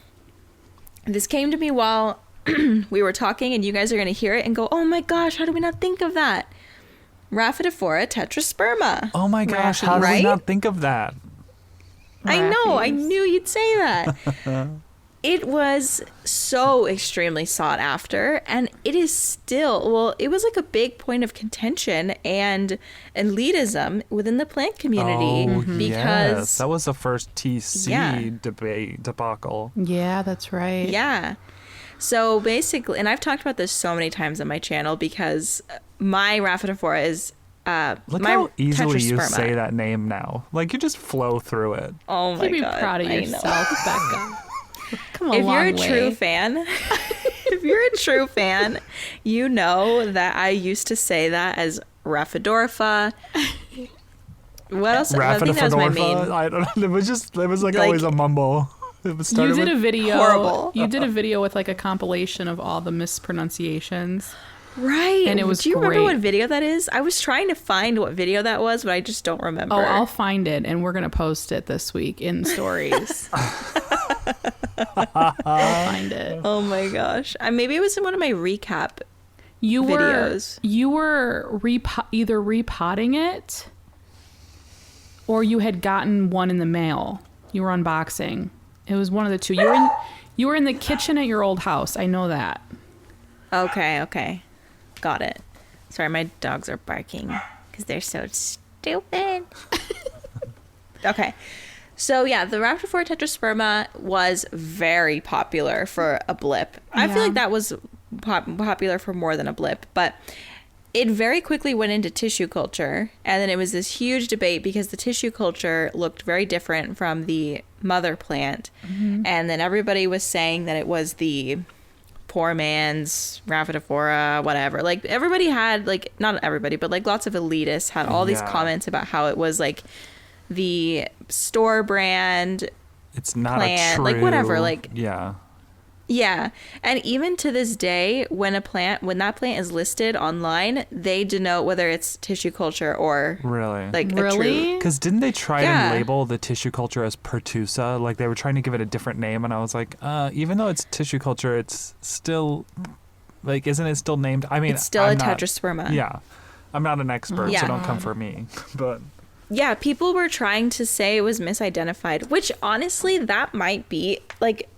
This came to me while we were talking, and you guys are going to hear it and go, oh my gosh, how did we not think of that? Rhaphidophora tetrasperma. Oh my gosh, how did we Right? not think of that? I know, I Raffies. knew you'd say that. It was so extremely sought after, and it is still, well, it was like a big point of contention and elitism within the plant community Oh, because yes. That was the first TC Yeah. debate debacle. Yeah, that's right. yeah. So basically, and I've talked about this so many times on my channel because my Rhaphidophora is Look my how easily you tetrasperma. say that name now. Like you just flow through it. Oh my You be god! proud of I know. yourself, Becca. Come a If long you're a way. true fan, you know that I used to say that as Rhaphidophora. What else? I think that was my main. I don't know. It was like Like- always a mumble. It was You started did a with, video. Horrible. You did a video with like a compilation of all the mispronunciations. Right. And it was Do you remember great. what video that is? I was trying to find what video that was, but I just don't remember. Oh, I'll find it and we're gonna post it this week in stories. I'll find it. Oh my gosh. Maybe it was in one of my recap. You videos. were either repotting it, or you had gotten one in the mail. You were unboxing. It was one of the two. You were in the kitchen at your old house. I know that. Okay. Got it. Sorry, my dogs are barking because they're so stupid. Okay. So yeah, the Rhaphidophora tetrasperma was very popular for a blip. I feel Yeah. like that was popular for more than a blip, but it very quickly went into tissue culture. And then it was this huge debate because the tissue culture looked very different from the mother plant. And then everybody was saying that it was the poor man's Rhaphidophora, whatever. Like everybody had, like, not everybody, but like lots of elitists had all these comments about how it was like the store brand. It's not plant, a true, like whatever, like yeah. And even to this day, when that plant is listed online, they denote whether it's tissue culture or really like a Really? true. Because didn't they try Yeah. to label the tissue culture as pertusa? Like they were trying to give it a different name, and I was like, even though it's tissue culture, it's still like, isn't it still named? I mean, It's still I'm a not- tetrasperma. Yeah, I'm not an expert, Yeah. so don't come for me. But Yeah, people were trying to say it was misidentified, which honestly, that might be like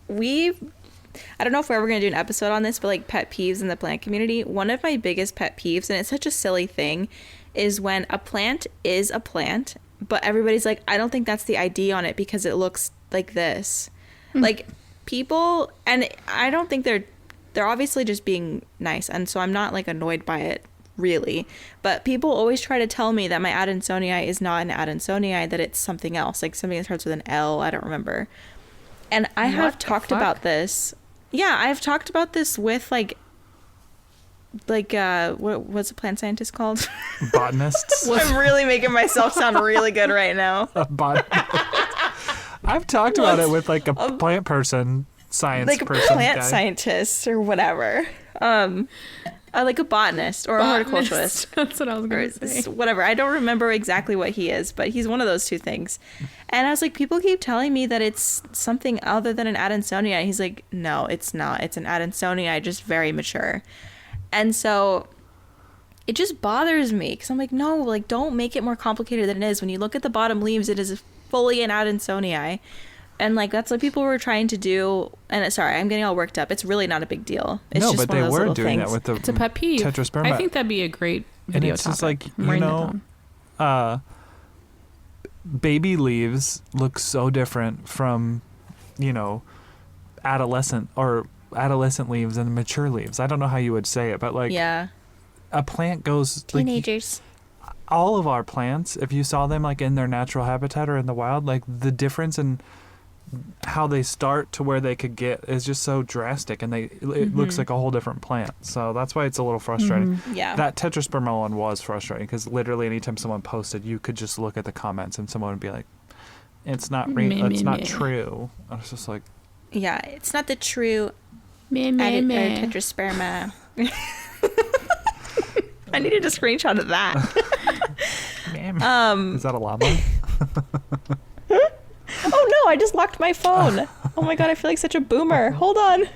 I don't know if we're ever going to do an episode on this, but like pet peeves in the plant community. One of my biggest pet peeves, and it's such a silly thing, is when a plant is a plant, but everybody's like, I don't think that's the ID on it because it looks like this. Like people, and I don't think they're obviously just being nice. And so I'm not like annoyed by it really, but people always try to tell me that my Adansonii is not an Adansonii, that it's something else, like something that starts with an L. I don't remember. And I have talked about this. Yeah, I've talked about this with like what's a plant scientist called? botanists. I'm really making myself sound really good right now. I've talked about it with like a plant person, science Like a person, plant guy. scientist or whatever. Like a botanist or a horticulturist. That's what I was Or going to say. whatever. I don't remember exactly what he is, but he's one of those two things. And I was like, people keep telling me that it's something other than an Adansonii. He's like, no, it's not. It's an Adansonii, just very mature. And so it just bothers me because I'm like, no, like don't make it more complicated than it is. When you look at the bottom leaves, it is fully an Adansonii. And like that's what people were trying to do. And sorry, I'm getting all worked up. It's really not a big deal. It's No, just but one they of those were little doing things. that with the It's a pet peeve. tetrasperma. I think that'd be a great And video it's just topic. like, I'm you writing that know, down. baby leaves look so different from, you know, adolescent leaves and mature leaves. I don't know how you would say it, but like Yeah. a plant goes like, Teenagers. all of our plants, if you saw them like in their natural habitat or in the wild, like the difference in how they start to where they could get is just so drastic, and it looks like a whole different plant. So that's why it's a little frustrating. Yeah. That tetrasperma one was frustrating because literally anytime someone posted, you could just look at the comments and someone would be like, "It's not it's not true." I was just like, Yeah, it's not the true Meh, meh, meh. tetrasperma. I needed a screenshot of that. is that a llama? Oh no, I just locked my phone. Oh my god, I feel like such a boomer. Hold on.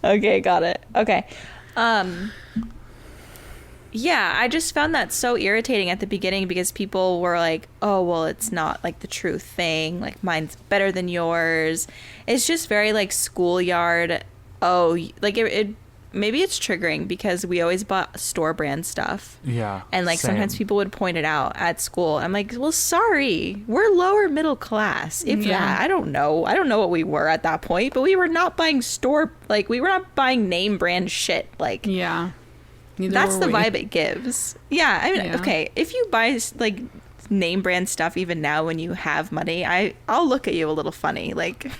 Okay, got it. Okay. Yeah, I just found that so irritating at the beginning because people were like, oh, well, it's not like the true thing. Like mine's better than yours. It's just very like schoolyard. Oh, like it maybe it's triggering because we always bought store brand stuff. Yeah. And like same. sometimes people would point it out at school. I'm like, well, sorry, we're lower middle class. If that, I don't know what we were at that point, but we were not buying we were not buying name brand shit. Like, Yeah. Neither that's were the we. vibe it gives. Yeah, I mean, Yeah. okay, if you buy like name brand stuff even now when you have money, I'll look at you a little funny, like.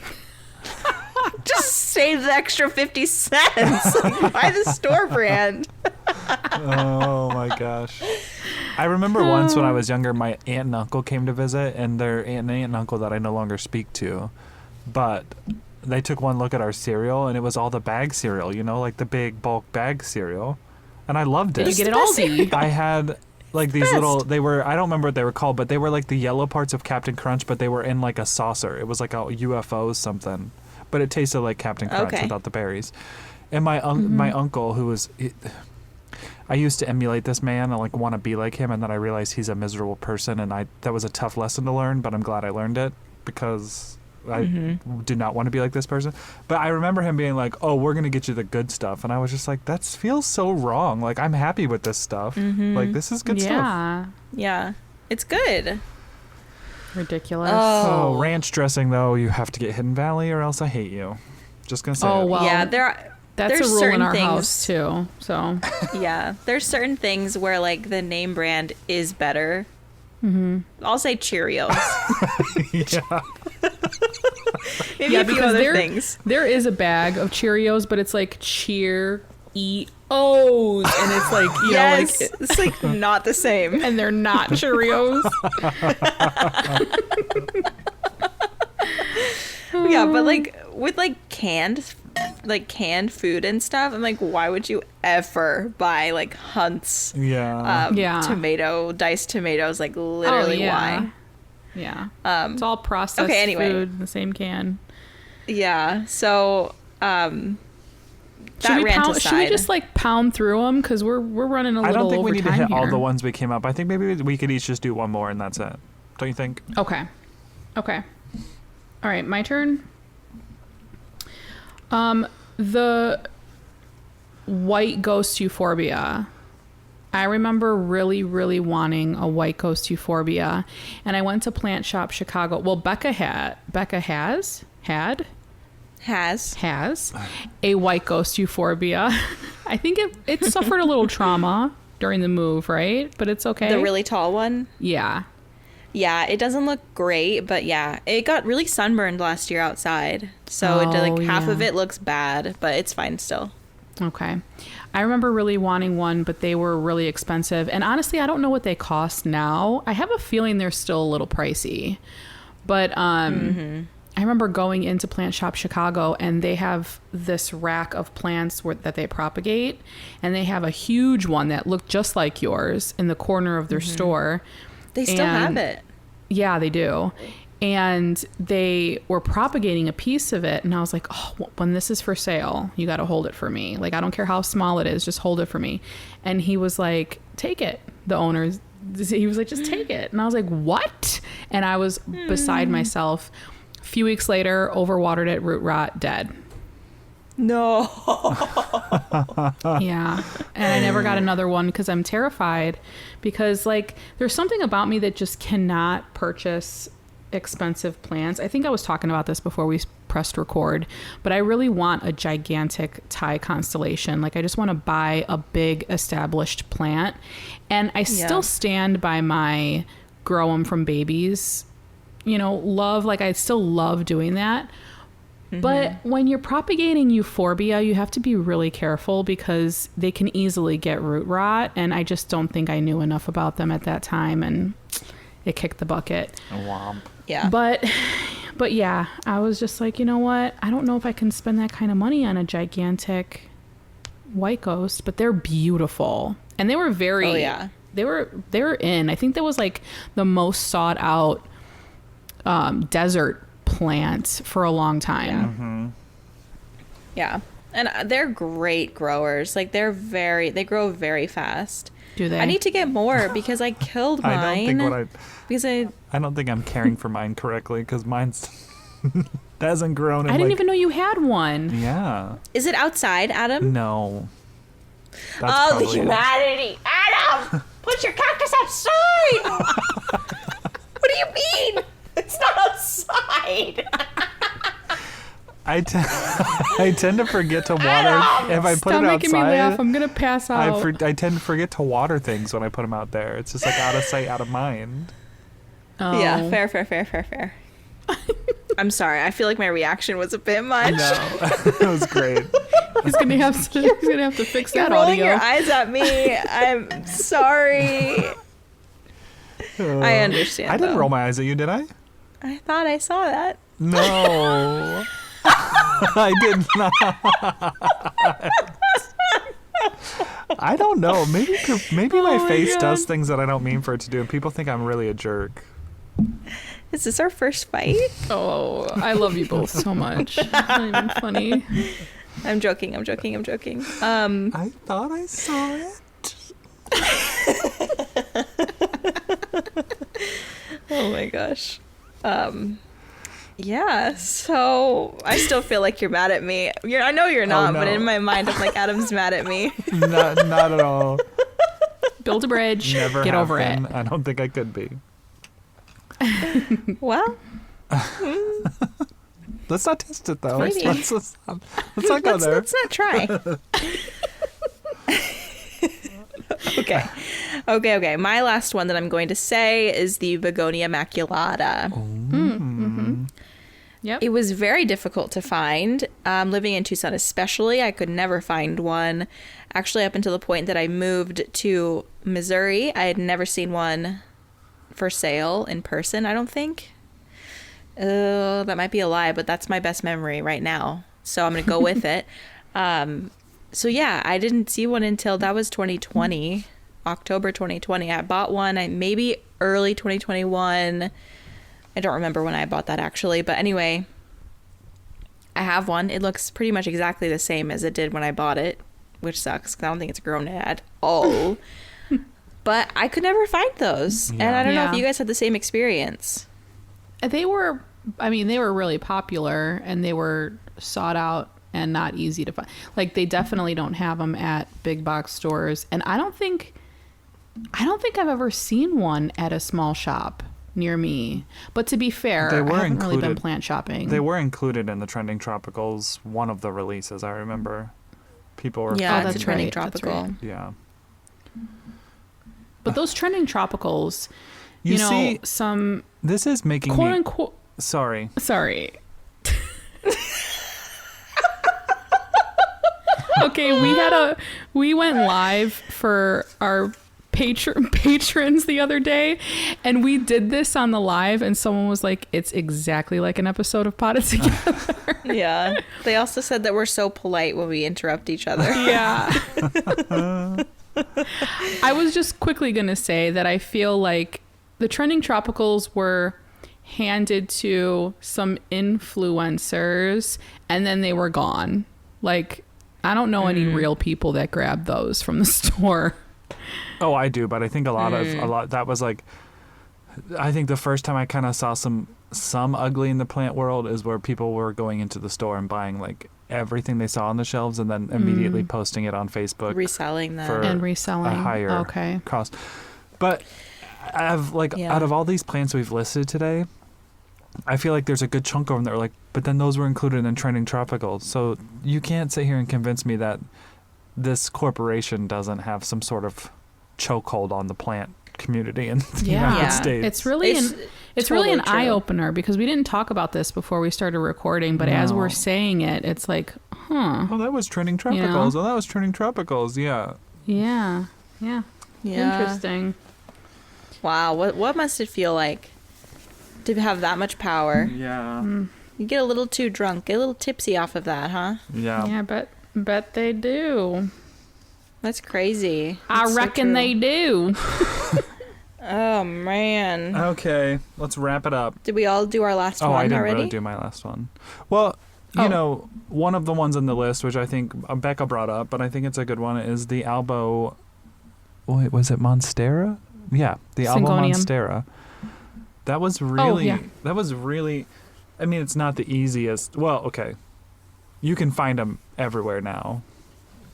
Just save the extra 50 cents. Like, buy the store brand. Oh my gosh. I remember once when I was younger, my aunt and uncle came to visit, and they're aunt and uncle that I no longer speak to. But they took one look at our cereal, and it was all the bag cereal, you know, like the big bulk bag cereal. And I loved it. Did you get it Aldi? I had like these little, I don't remember what they were called, but they were like the yellow parts of Captain Crunch, but they were in like a saucer. It was like a UFO something. But it tasted like Captain Crunch without the berries. And my my uncle, who was, I used to emulate this man and like want to be like him, and then I realized he's a miserable person, and that was a tough lesson to learn, but I'm glad I learned it because I do not want to be like this person. But I remember him being like, "Oh, we're gonna get you the good stuff," and I was just like, "That feels so wrong. Like I'm happy with this stuff. Like this is good stuff." Yeah. Yeah, it's good. Ridiculous. Oh, ranch dressing though, you have to get Hidden Valley or else I hate you. Just gonna say Oh, it. well. Yeah, That's there's a rule in certain our things- house too. So Yeah, there's certain things where like the name brand is better. I'll say Cheerios. Yeah. Maybe yeah, a few because other things. there is a bag of Cheerios, but it's like Cheer-E-O's, and it's like Yes, know, like it's like not the same. and they're not Cheerios. Yeah, but like with like canned food and stuff, I'm like, why would you ever buy like Hunt's Yeah. diced tomatoes? Like literally, why? Yeah. It's all processed okay, anyway. food in the same can. Yeah. So Should that we rant pound? aside, Should we just like pound through them because we're running a little I don't think over we need to time hit all here. the ones we came up. I think maybe we could each just do one more and that's it. Don't you think? Okay. All right, my turn. The white ghost euphorbia. I remember really, really wanting a white ghost euphorbia, and I went to Plant Shop Chicago. Well, Becca has a white ghost euphorbia. I think it suffered a little trauma during the move, right? But it's okay. the really tall one. Yeah. Yeah, it doesn't look great, but yeah, it got really sunburned last year outside. So half of it looks bad, but it's fine still. Okay. I remember really wanting one, but they were really expensive. And honestly, I don't know what they cost now. I have a feeling they're still a little pricey. But I remember going into Plant Shop Chicago, and they have this rack of plants that they propagate. And they have a huge one that looked just like yours in the corner of their store. They still have it. Yeah, they do. And they were propagating a piece of it. And I was like, oh, when this is for sale, you got to hold it for me. Like, I don't care how small it is, just hold it for me. And he was like, take it. The owner, he was like, just take it. And I was like, what? And I was beside myself. A few weeks later, overwatered it, root rot, dead. No. Yeah. And I never got another one because I'm terrified, because like there's something about me that just cannot purchase expensive plants. I think I was talking about this before we pressed record, but I really want a gigantic Thai constellation. Like I just want to buy a big established plant, and I still stand by my grow them from babies, love. Like I still love doing that. But when you're propagating euphorbia, you have to be really careful because they can easily get root rot. And I just don't think I knew enough about them at that time, and it kicked the bucket. Womp. Yeah. But yeah, I was just like, you know what? I don't know if I can spend that kind of money on a gigantic white ghost, but they're beautiful. And they were very, they were in, I think that was like the most sought out desert plant for a long time. Yeah. And they're great growers. Like they grow very fast. Do they? I need to get more because I killed mine. I don't think I'm caring for mine correctly because mine's hasn't grown. I didn't even know you had one. Yeah. Is it outside, Adam? No. That's Oh, the probably it. humanity. Adam, put your cactus outside. What do you mean? It's not outside. I tend to forget to water if I put Stop it making me outside. laugh. I'm gonna pass out. I tend to forget to water things when I put them out there. It's just like out of sight, out of mind. Oh. Yeah, fair. I'm sorry. I feel like my reaction was a bit much. No, it was great. He's gonna have to fix You're that rolling audio. your eyes at me. I'm sorry. I understand. I didn't though. roll my eyes at you, did I? I thought I saw that. No. I did not. I don't know. Maybe my face does things that I don't mean for it to do, and people think I'm really a jerk. Is this our first fight? Oh, I love you both so much. It's not even funny. I'm joking. I thought I saw it. Oh my gosh. Yeah, so I still feel like you're mad at me. I know you're not, no. but in my mind, I'm like, Adam's mad at me. Not at all. Build a bridge. Never Get have over been. it. I don't think I could be. Well, Let's not test it though. Maybe. Let's not go there. Let's not try. Okay. My last one that I'm going to say is the Begonia maculata. Yep. It was very difficult to find. Living in Tucson especially, I could never find one. Actually, up until the point that I moved to Missouri, I had never seen one for sale in person, I don't think. That might be a lie, but that's my best memory right now. So I'm going to go with it. So yeah, I didn't see one until that was 2020, October 2020. I bought one maybe early 2021. I don't remember when I bought that actually, but anyway, I have one. It looks pretty much exactly the same as it did when I bought it, which sucks because I don't think it's grown at all. But I could never find those. Yeah. And I don't know Yeah. if you guys had the same experience. They were really popular and they were sought out and not easy to find. Like, they definitely don't have them at big box stores. And I don't think I've ever seen one at a small shop near me. But to be fair, They were I haven't really been included- plant shopping. They were included in the Trending Tropicals, one of the releases, I remember. People were... Yeah, Oh, it's that's a trending right, that's tropical. right. Yeah. But those trending tropicals, You know, see, some this is making quote me... unquote. Sorry. Sorry. Okay, we went live for our patrons the other day, and we did this on the live, and someone was like, "It's exactly like an episode of Potted Together." Yeah. They also said that we're so polite when we interrupt each other. Yeah. I was just quickly gonna say that I feel like the trending tropicals were handed to some influencers and then they were gone. Like, I don't know any real people that grabbed those from the store. Oh, I do, but I think a lot that was like, I think the first time I kind of saw some ugly in the plant world is where people were going into the store and buying like everything they saw on the shelves and then immediately posting it on Facebook Reselling them. for And reselling. a higher Okay. cost. But I've like Yeah. out of all these plants we've listed today, I feel like there's a good chunk of them that are like, but then those were included in Trending Tropical. So you can't sit here and convince me that this corporation doesn't have some sort of chokehold on the plant community in the Yeah. United Yeah. States. It's really it's really an totally true. eye opener because we didn't talk about this before we started recording, but as No. we're saying it, it's like, huh. Oh, that was Trending Tropicals. You know? Oh, that was Trending Tropicals. Yeah. Yeah. Yeah. Yeah. Interesting. Wow. What must it feel like to have that much power? Yeah. You get a little too drunk, get a little tipsy off of that, huh? Yeah. Yeah, bet they do. That's crazy. I That's so reckon true. they do. Oh man. Okay, let's wrap it up. Did we all do our last Oh, one I didn't already? really do my last one. Well, you Oh. know, one of the ones on the list, which I think Becca brought up, but I think it's a good one, is the Albo. Wait, was it Monstera? Yeah, the Albo Syngonium. Monstera. That was really. yeah. That was really. I mean, it's not the easiest. Well, okay. You can find them everywhere now,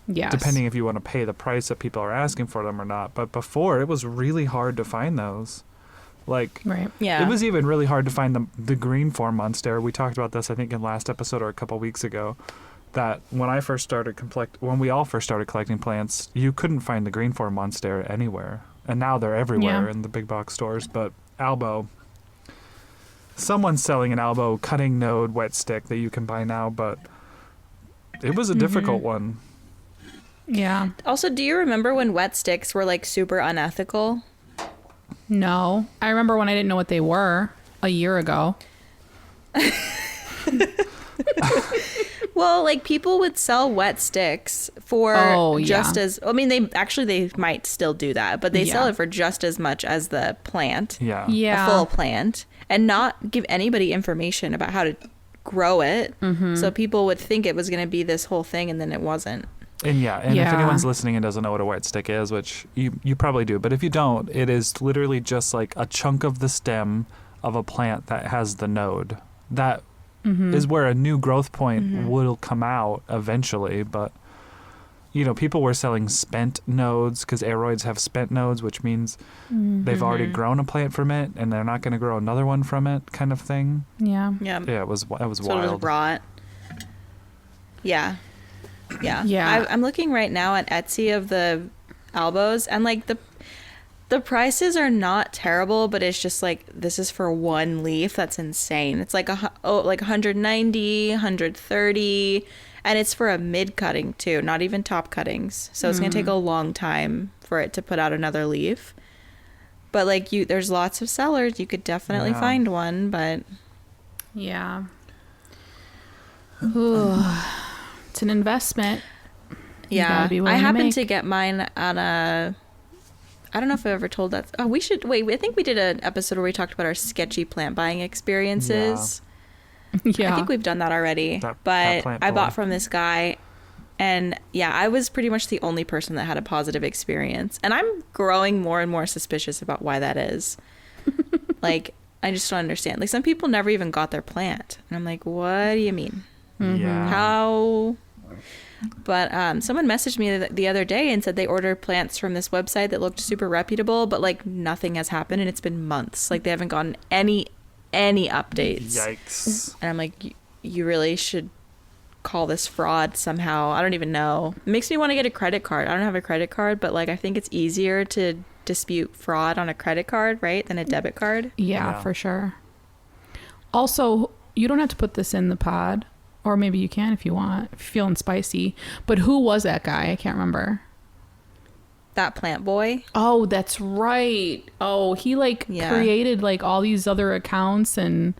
Yes. depending if you want to pay the price that people are asking for them or not. But before, it was really hard to find those. Like, Right. Yeah. it was even really hard to find the green form Monstera. We talked about this, I think, in last episode or a couple weeks ago. That when I first started when we all first started collecting plants, you couldn't find the green form Monstera anywhere, and now they're everywhere Yeah. in the big box stores. But Albo, someone's selling an Albo cutting node wet stick that you can buy now, but it was a difficult one. Yeah. Also, do you remember when wet sticks were like super unethical? No. I remember when I didn't know what they were a year ago. Well, like people would sell wet sticks for Oh, yeah. just as I mean they might still do that, but they sell Yeah. it for just as much as the plant. Yeah. Yeah. A full plant, and not give anybody information about how to grow it. Mm-hmm. So people would think it was going to be this whole thing and then it wasn't. And if Yeah. anyone's listening and doesn't know what a wet stick is, which you probably do, but if you don't, it is literally just like a chunk of the stem of a plant that has the node. That is where a new growth point will come out eventually, but people were selling spent nodes because aroids have spent nodes, which means they've already grown a plant from it and they're not going to grow another one from it, kind of thing. Yeah. Yeah. Yeah, it was So wild. it was rot. Yeah. Yeah. Yeah. I'm looking right now at Etsy of the albos, and like the prices are not terrible, but it's just like, this is for one leaf. That's insane. It's like like 190, 130, and it's for a mid cutting too, not even top cuttings. So it's gonna take a long time for it to put out another leaf. But like there's lots of sellers. You could definitely find one, but Yeah. Ooh, it's an investment. You yeah, gotta be willing I to happened make. to get mine on a. I don't know if I've ever told that. Oh, we should wait. I think we did an episode where we talked about our sketchy plant buying experiences. Yeah. I think we've done that already. That But plant I boy. bought from this guy, and yeah, I was pretty much the only person that had a positive experience. And I'm growing more and more suspicious about why that is. Like, I just don't understand. Like, some people never even got their plant, and I'm like, what do you mean? Yeah. How? But someone messaged me the other day and said they ordered plants from this website that looked super reputable, but like nothing has happened, and it's been months. Like, they haven't gotten any updates. Yikes. And I'm like, you really should call this fraud somehow. I don't even know. It makes me want to get a credit card. I don't have a credit card, but like, I think it's easier to dispute fraud on a credit card, right, than a debit card. Yeah, for sure. Also, you don't have to put this in the pod, or maybe you can if you want, if you're feeling spicy. But who was that guy? I can't remember. That plant boy. Oh, that's right. Oh, he like created like all these other accounts and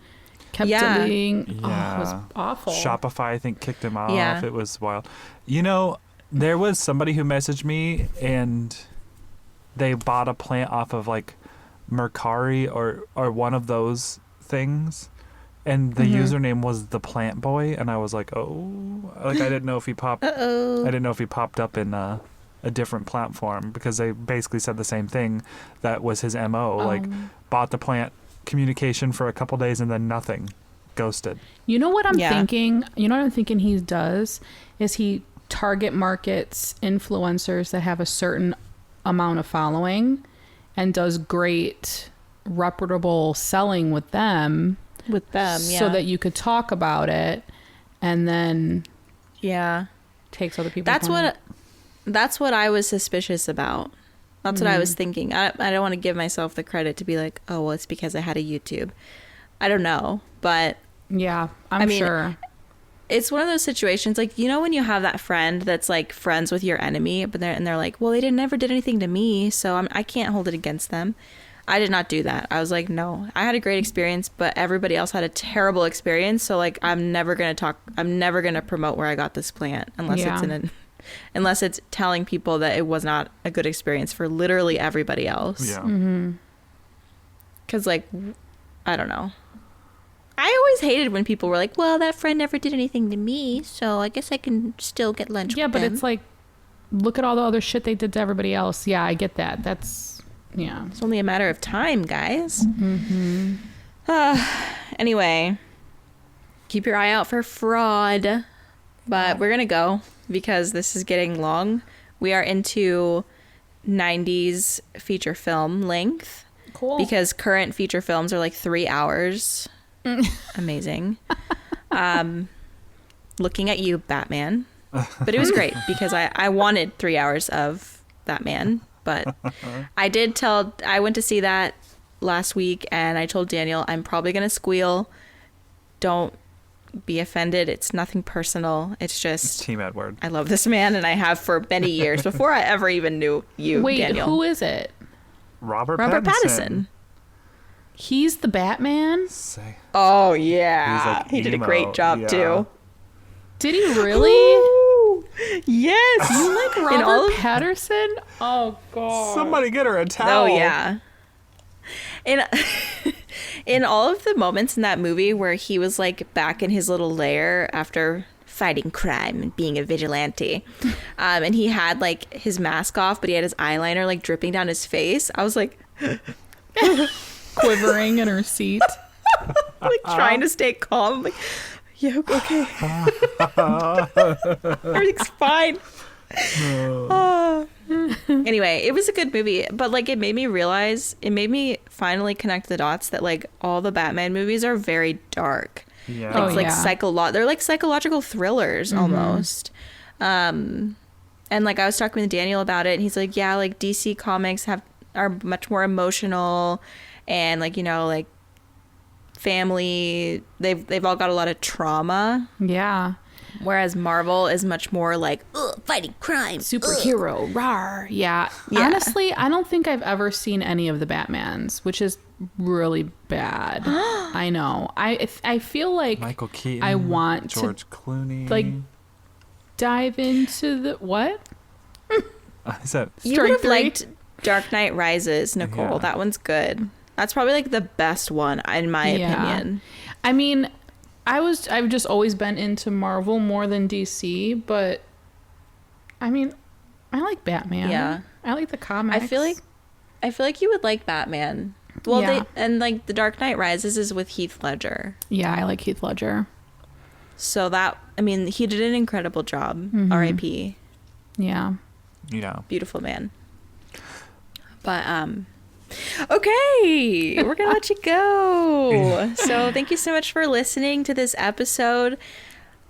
kept deleting. Yeah. Oh, it was awful. Shopify, I think, kicked him off. Yeah. It was wild. There was somebody who messaged me and they bought a plant off of like Mercari or one of those things. And the username was the Plant Boy, and I was like, oh, like I didn't know if he popped. I didn't know if he popped up in a different platform, because they basically said the same thing. That was his MO. Like, bought the plant, communication for a couple days, and then nothing, ghosted. You know what I'm thinking? You know what I'm thinking he does is he target markets influencers that have a certain amount of following, and does great reputable selling with them. So that you could talk about it, and then takes other people. That's what I was suspicious about. That's what I was thinking. I don't want to give myself the credit to be like, oh, well, it's because I had a YouTube. I don't know, but yeah, I mean, sure. It's one of those situations, like, when you have that friend that's like friends with your enemy, but they're like, well, they never did anything to me, so I can't hold it against them. I did not do that. I was like, no, I had a great experience, but everybody else had a terrible experience. So like, I'm never going to promote where I got this plant unless it's telling people that it was not a good experience for literally everybody else. Yeah. Mm-hmm. 'Cause like, I don't know. I always hated when people were like, well, that friend never did anything to me, so I guess I can still get lunch with them. Yeah, but it's like, look at all the other shit they did to everybody else. Yeah, I get that. That's... Yeah. It's only a matter of time, guys. Mm-hmm. Anyway, keep your eye out for fraud. But we're going to go because this is getting long. We are into 90s feature film length. Cool. Because current feature films are like 3 hours. Amazing. Looking at you, Batman. But it was great because I wanted 3 hours of Batman. But I went to see that last week, and I told Daniel, I'm probably going to squeal. Don't be offended. It's nothing personal. It's just... Team Edward. I love this man, and I have for many years, before I ever even knew you, Wait, Daniel. who is it? Robert Pattinson. He's the Batman? Oh, yeah. He's like he did a emo, great job, too. Did he really? Yes. You like Robert Pattinson? Oh, God. Somebody get her a towel. Oh, yeah. In all of the moments in that movie where he was like back in his little lair after fighting crime and being a vigilante, and he had like his mask off, but he had his eyeliner like dripping down his face, I was like quivering in her seat, like trying to stay calm, like, yeah, okay. Everything's fine. Anyway, it was a good movie, but like it made me finally connect the dots that like all the Batman movies are very dark. Yeah. It's like they're like psychological thrillers almost. And like I was talking with Daniel about it, and he's like, yeah, like DC comics are much more emotional, and like, you know, like family, they've all got a lot of trauma. Yeah. Whereas Marvel is much more like fighting crime, Superhero, rawr. Yeah. Honestly, I don't think I've ever seen any of the Batmans, which is really bad. I know. I feel like Michael Keaton, I want George Clooney. like dive into the what? Is that You would have Three? liked Dark Knight Rises, Nicole. Yeah. That one's good. That's probably like the best one in my opinion. I mean, I've just always been into Marvel more than DC, but I mean, I like Batman. Yeah. I like the comics. I feel like you would like Batman. Well, Yeah. like The Dark Knight Rises is with Heath Ledger. Yeah, I like Heath Ledger. So he did an incredible job. R.I.P. Yeah. Yeah. Beautiful man. But okay, we're gonna let you go. So thank you so much for listening to this episode.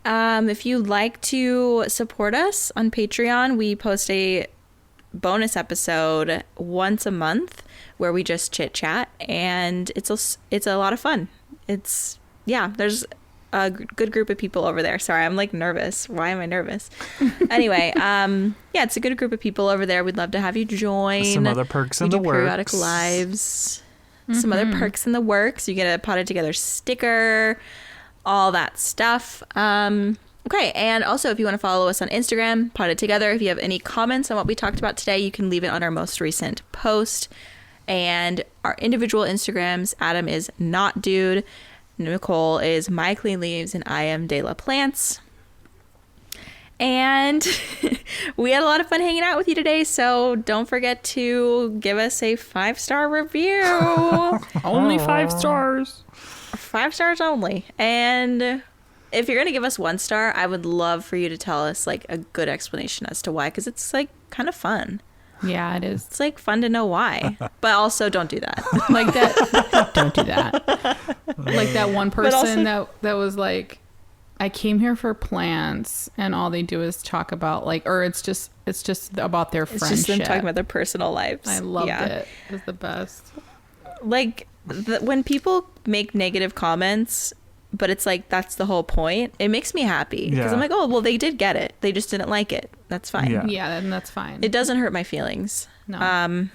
If you'd like to support us on Patreon, we post a bonus episode once a month where we just chit chat, and it's a lot of fun. There's a good group of people over there. Sorry, I'm like nervous. Why am I nervous? Anyway, it's a good group of people over there. We'd love to have you join. Some other perks in the works. Periodic lives. Some other perks in the works. You get a Potted Together sticker, all that stuff. Okay, and also if you want to follow us on Instagram, Potted Together. If you have any comments on what we talked about today, you can leave it on our most recent post. And our individual Instagrams, Adam is Not Dude, Nicole is My Clean Leaves, and I am De La Plants. And we had a lot of fun hanging out with you today, so don't forget to give us a 5-star review. Only 5 stars. 5 stars only. And if you're going to give us 1 star, I would love for you to tell us like a good explanation as to why, because it's like kind of fun. Yeah, it is. It's like fun to know why, but also don't do that. Like that. Don't do that. Like that one person also, that was like, I came here for plants, and all they do is talk about like, or it's just about their friendship. It's just them talking about their personal lives. I loved it. It was the best. Like when people make negative comments, but it's like that's the whole point, it makes me happy because I'm like, oh well, they did get it, they just didn't like it. That's fine. Yeah, and that's fine. It doesn't hurt my feelings. No.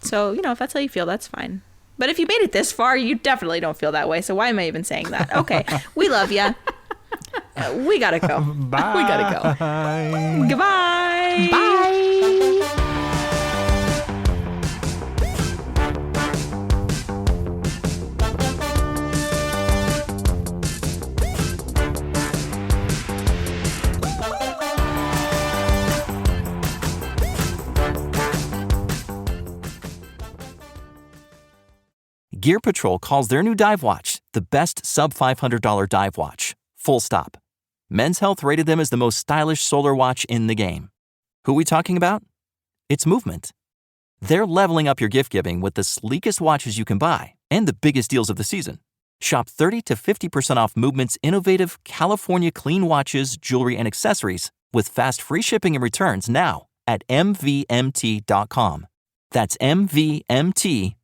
So if that's how you feel, that's fine. But if you made it this far, you definitely don't feel that way, so why am I even saying that? Okay. We love you. We gotta go. Bye. We gotta go. Goodbye. Bye. Gear Patrol calls their new dive watch the best sub-$500 dive watch. Full stop. Men's Health rated them as the most stylish solar watch in the game. Who we talking about? It's Movement. They're leveling up your gift giving with the sleekest watches you can buy and the biggest deals of the season. Shop 30 to 50% off Movement's innovative California clean watches, jewelry, and accessories with fast free shipping and returns now at mvmt.com. That's mvmt.com.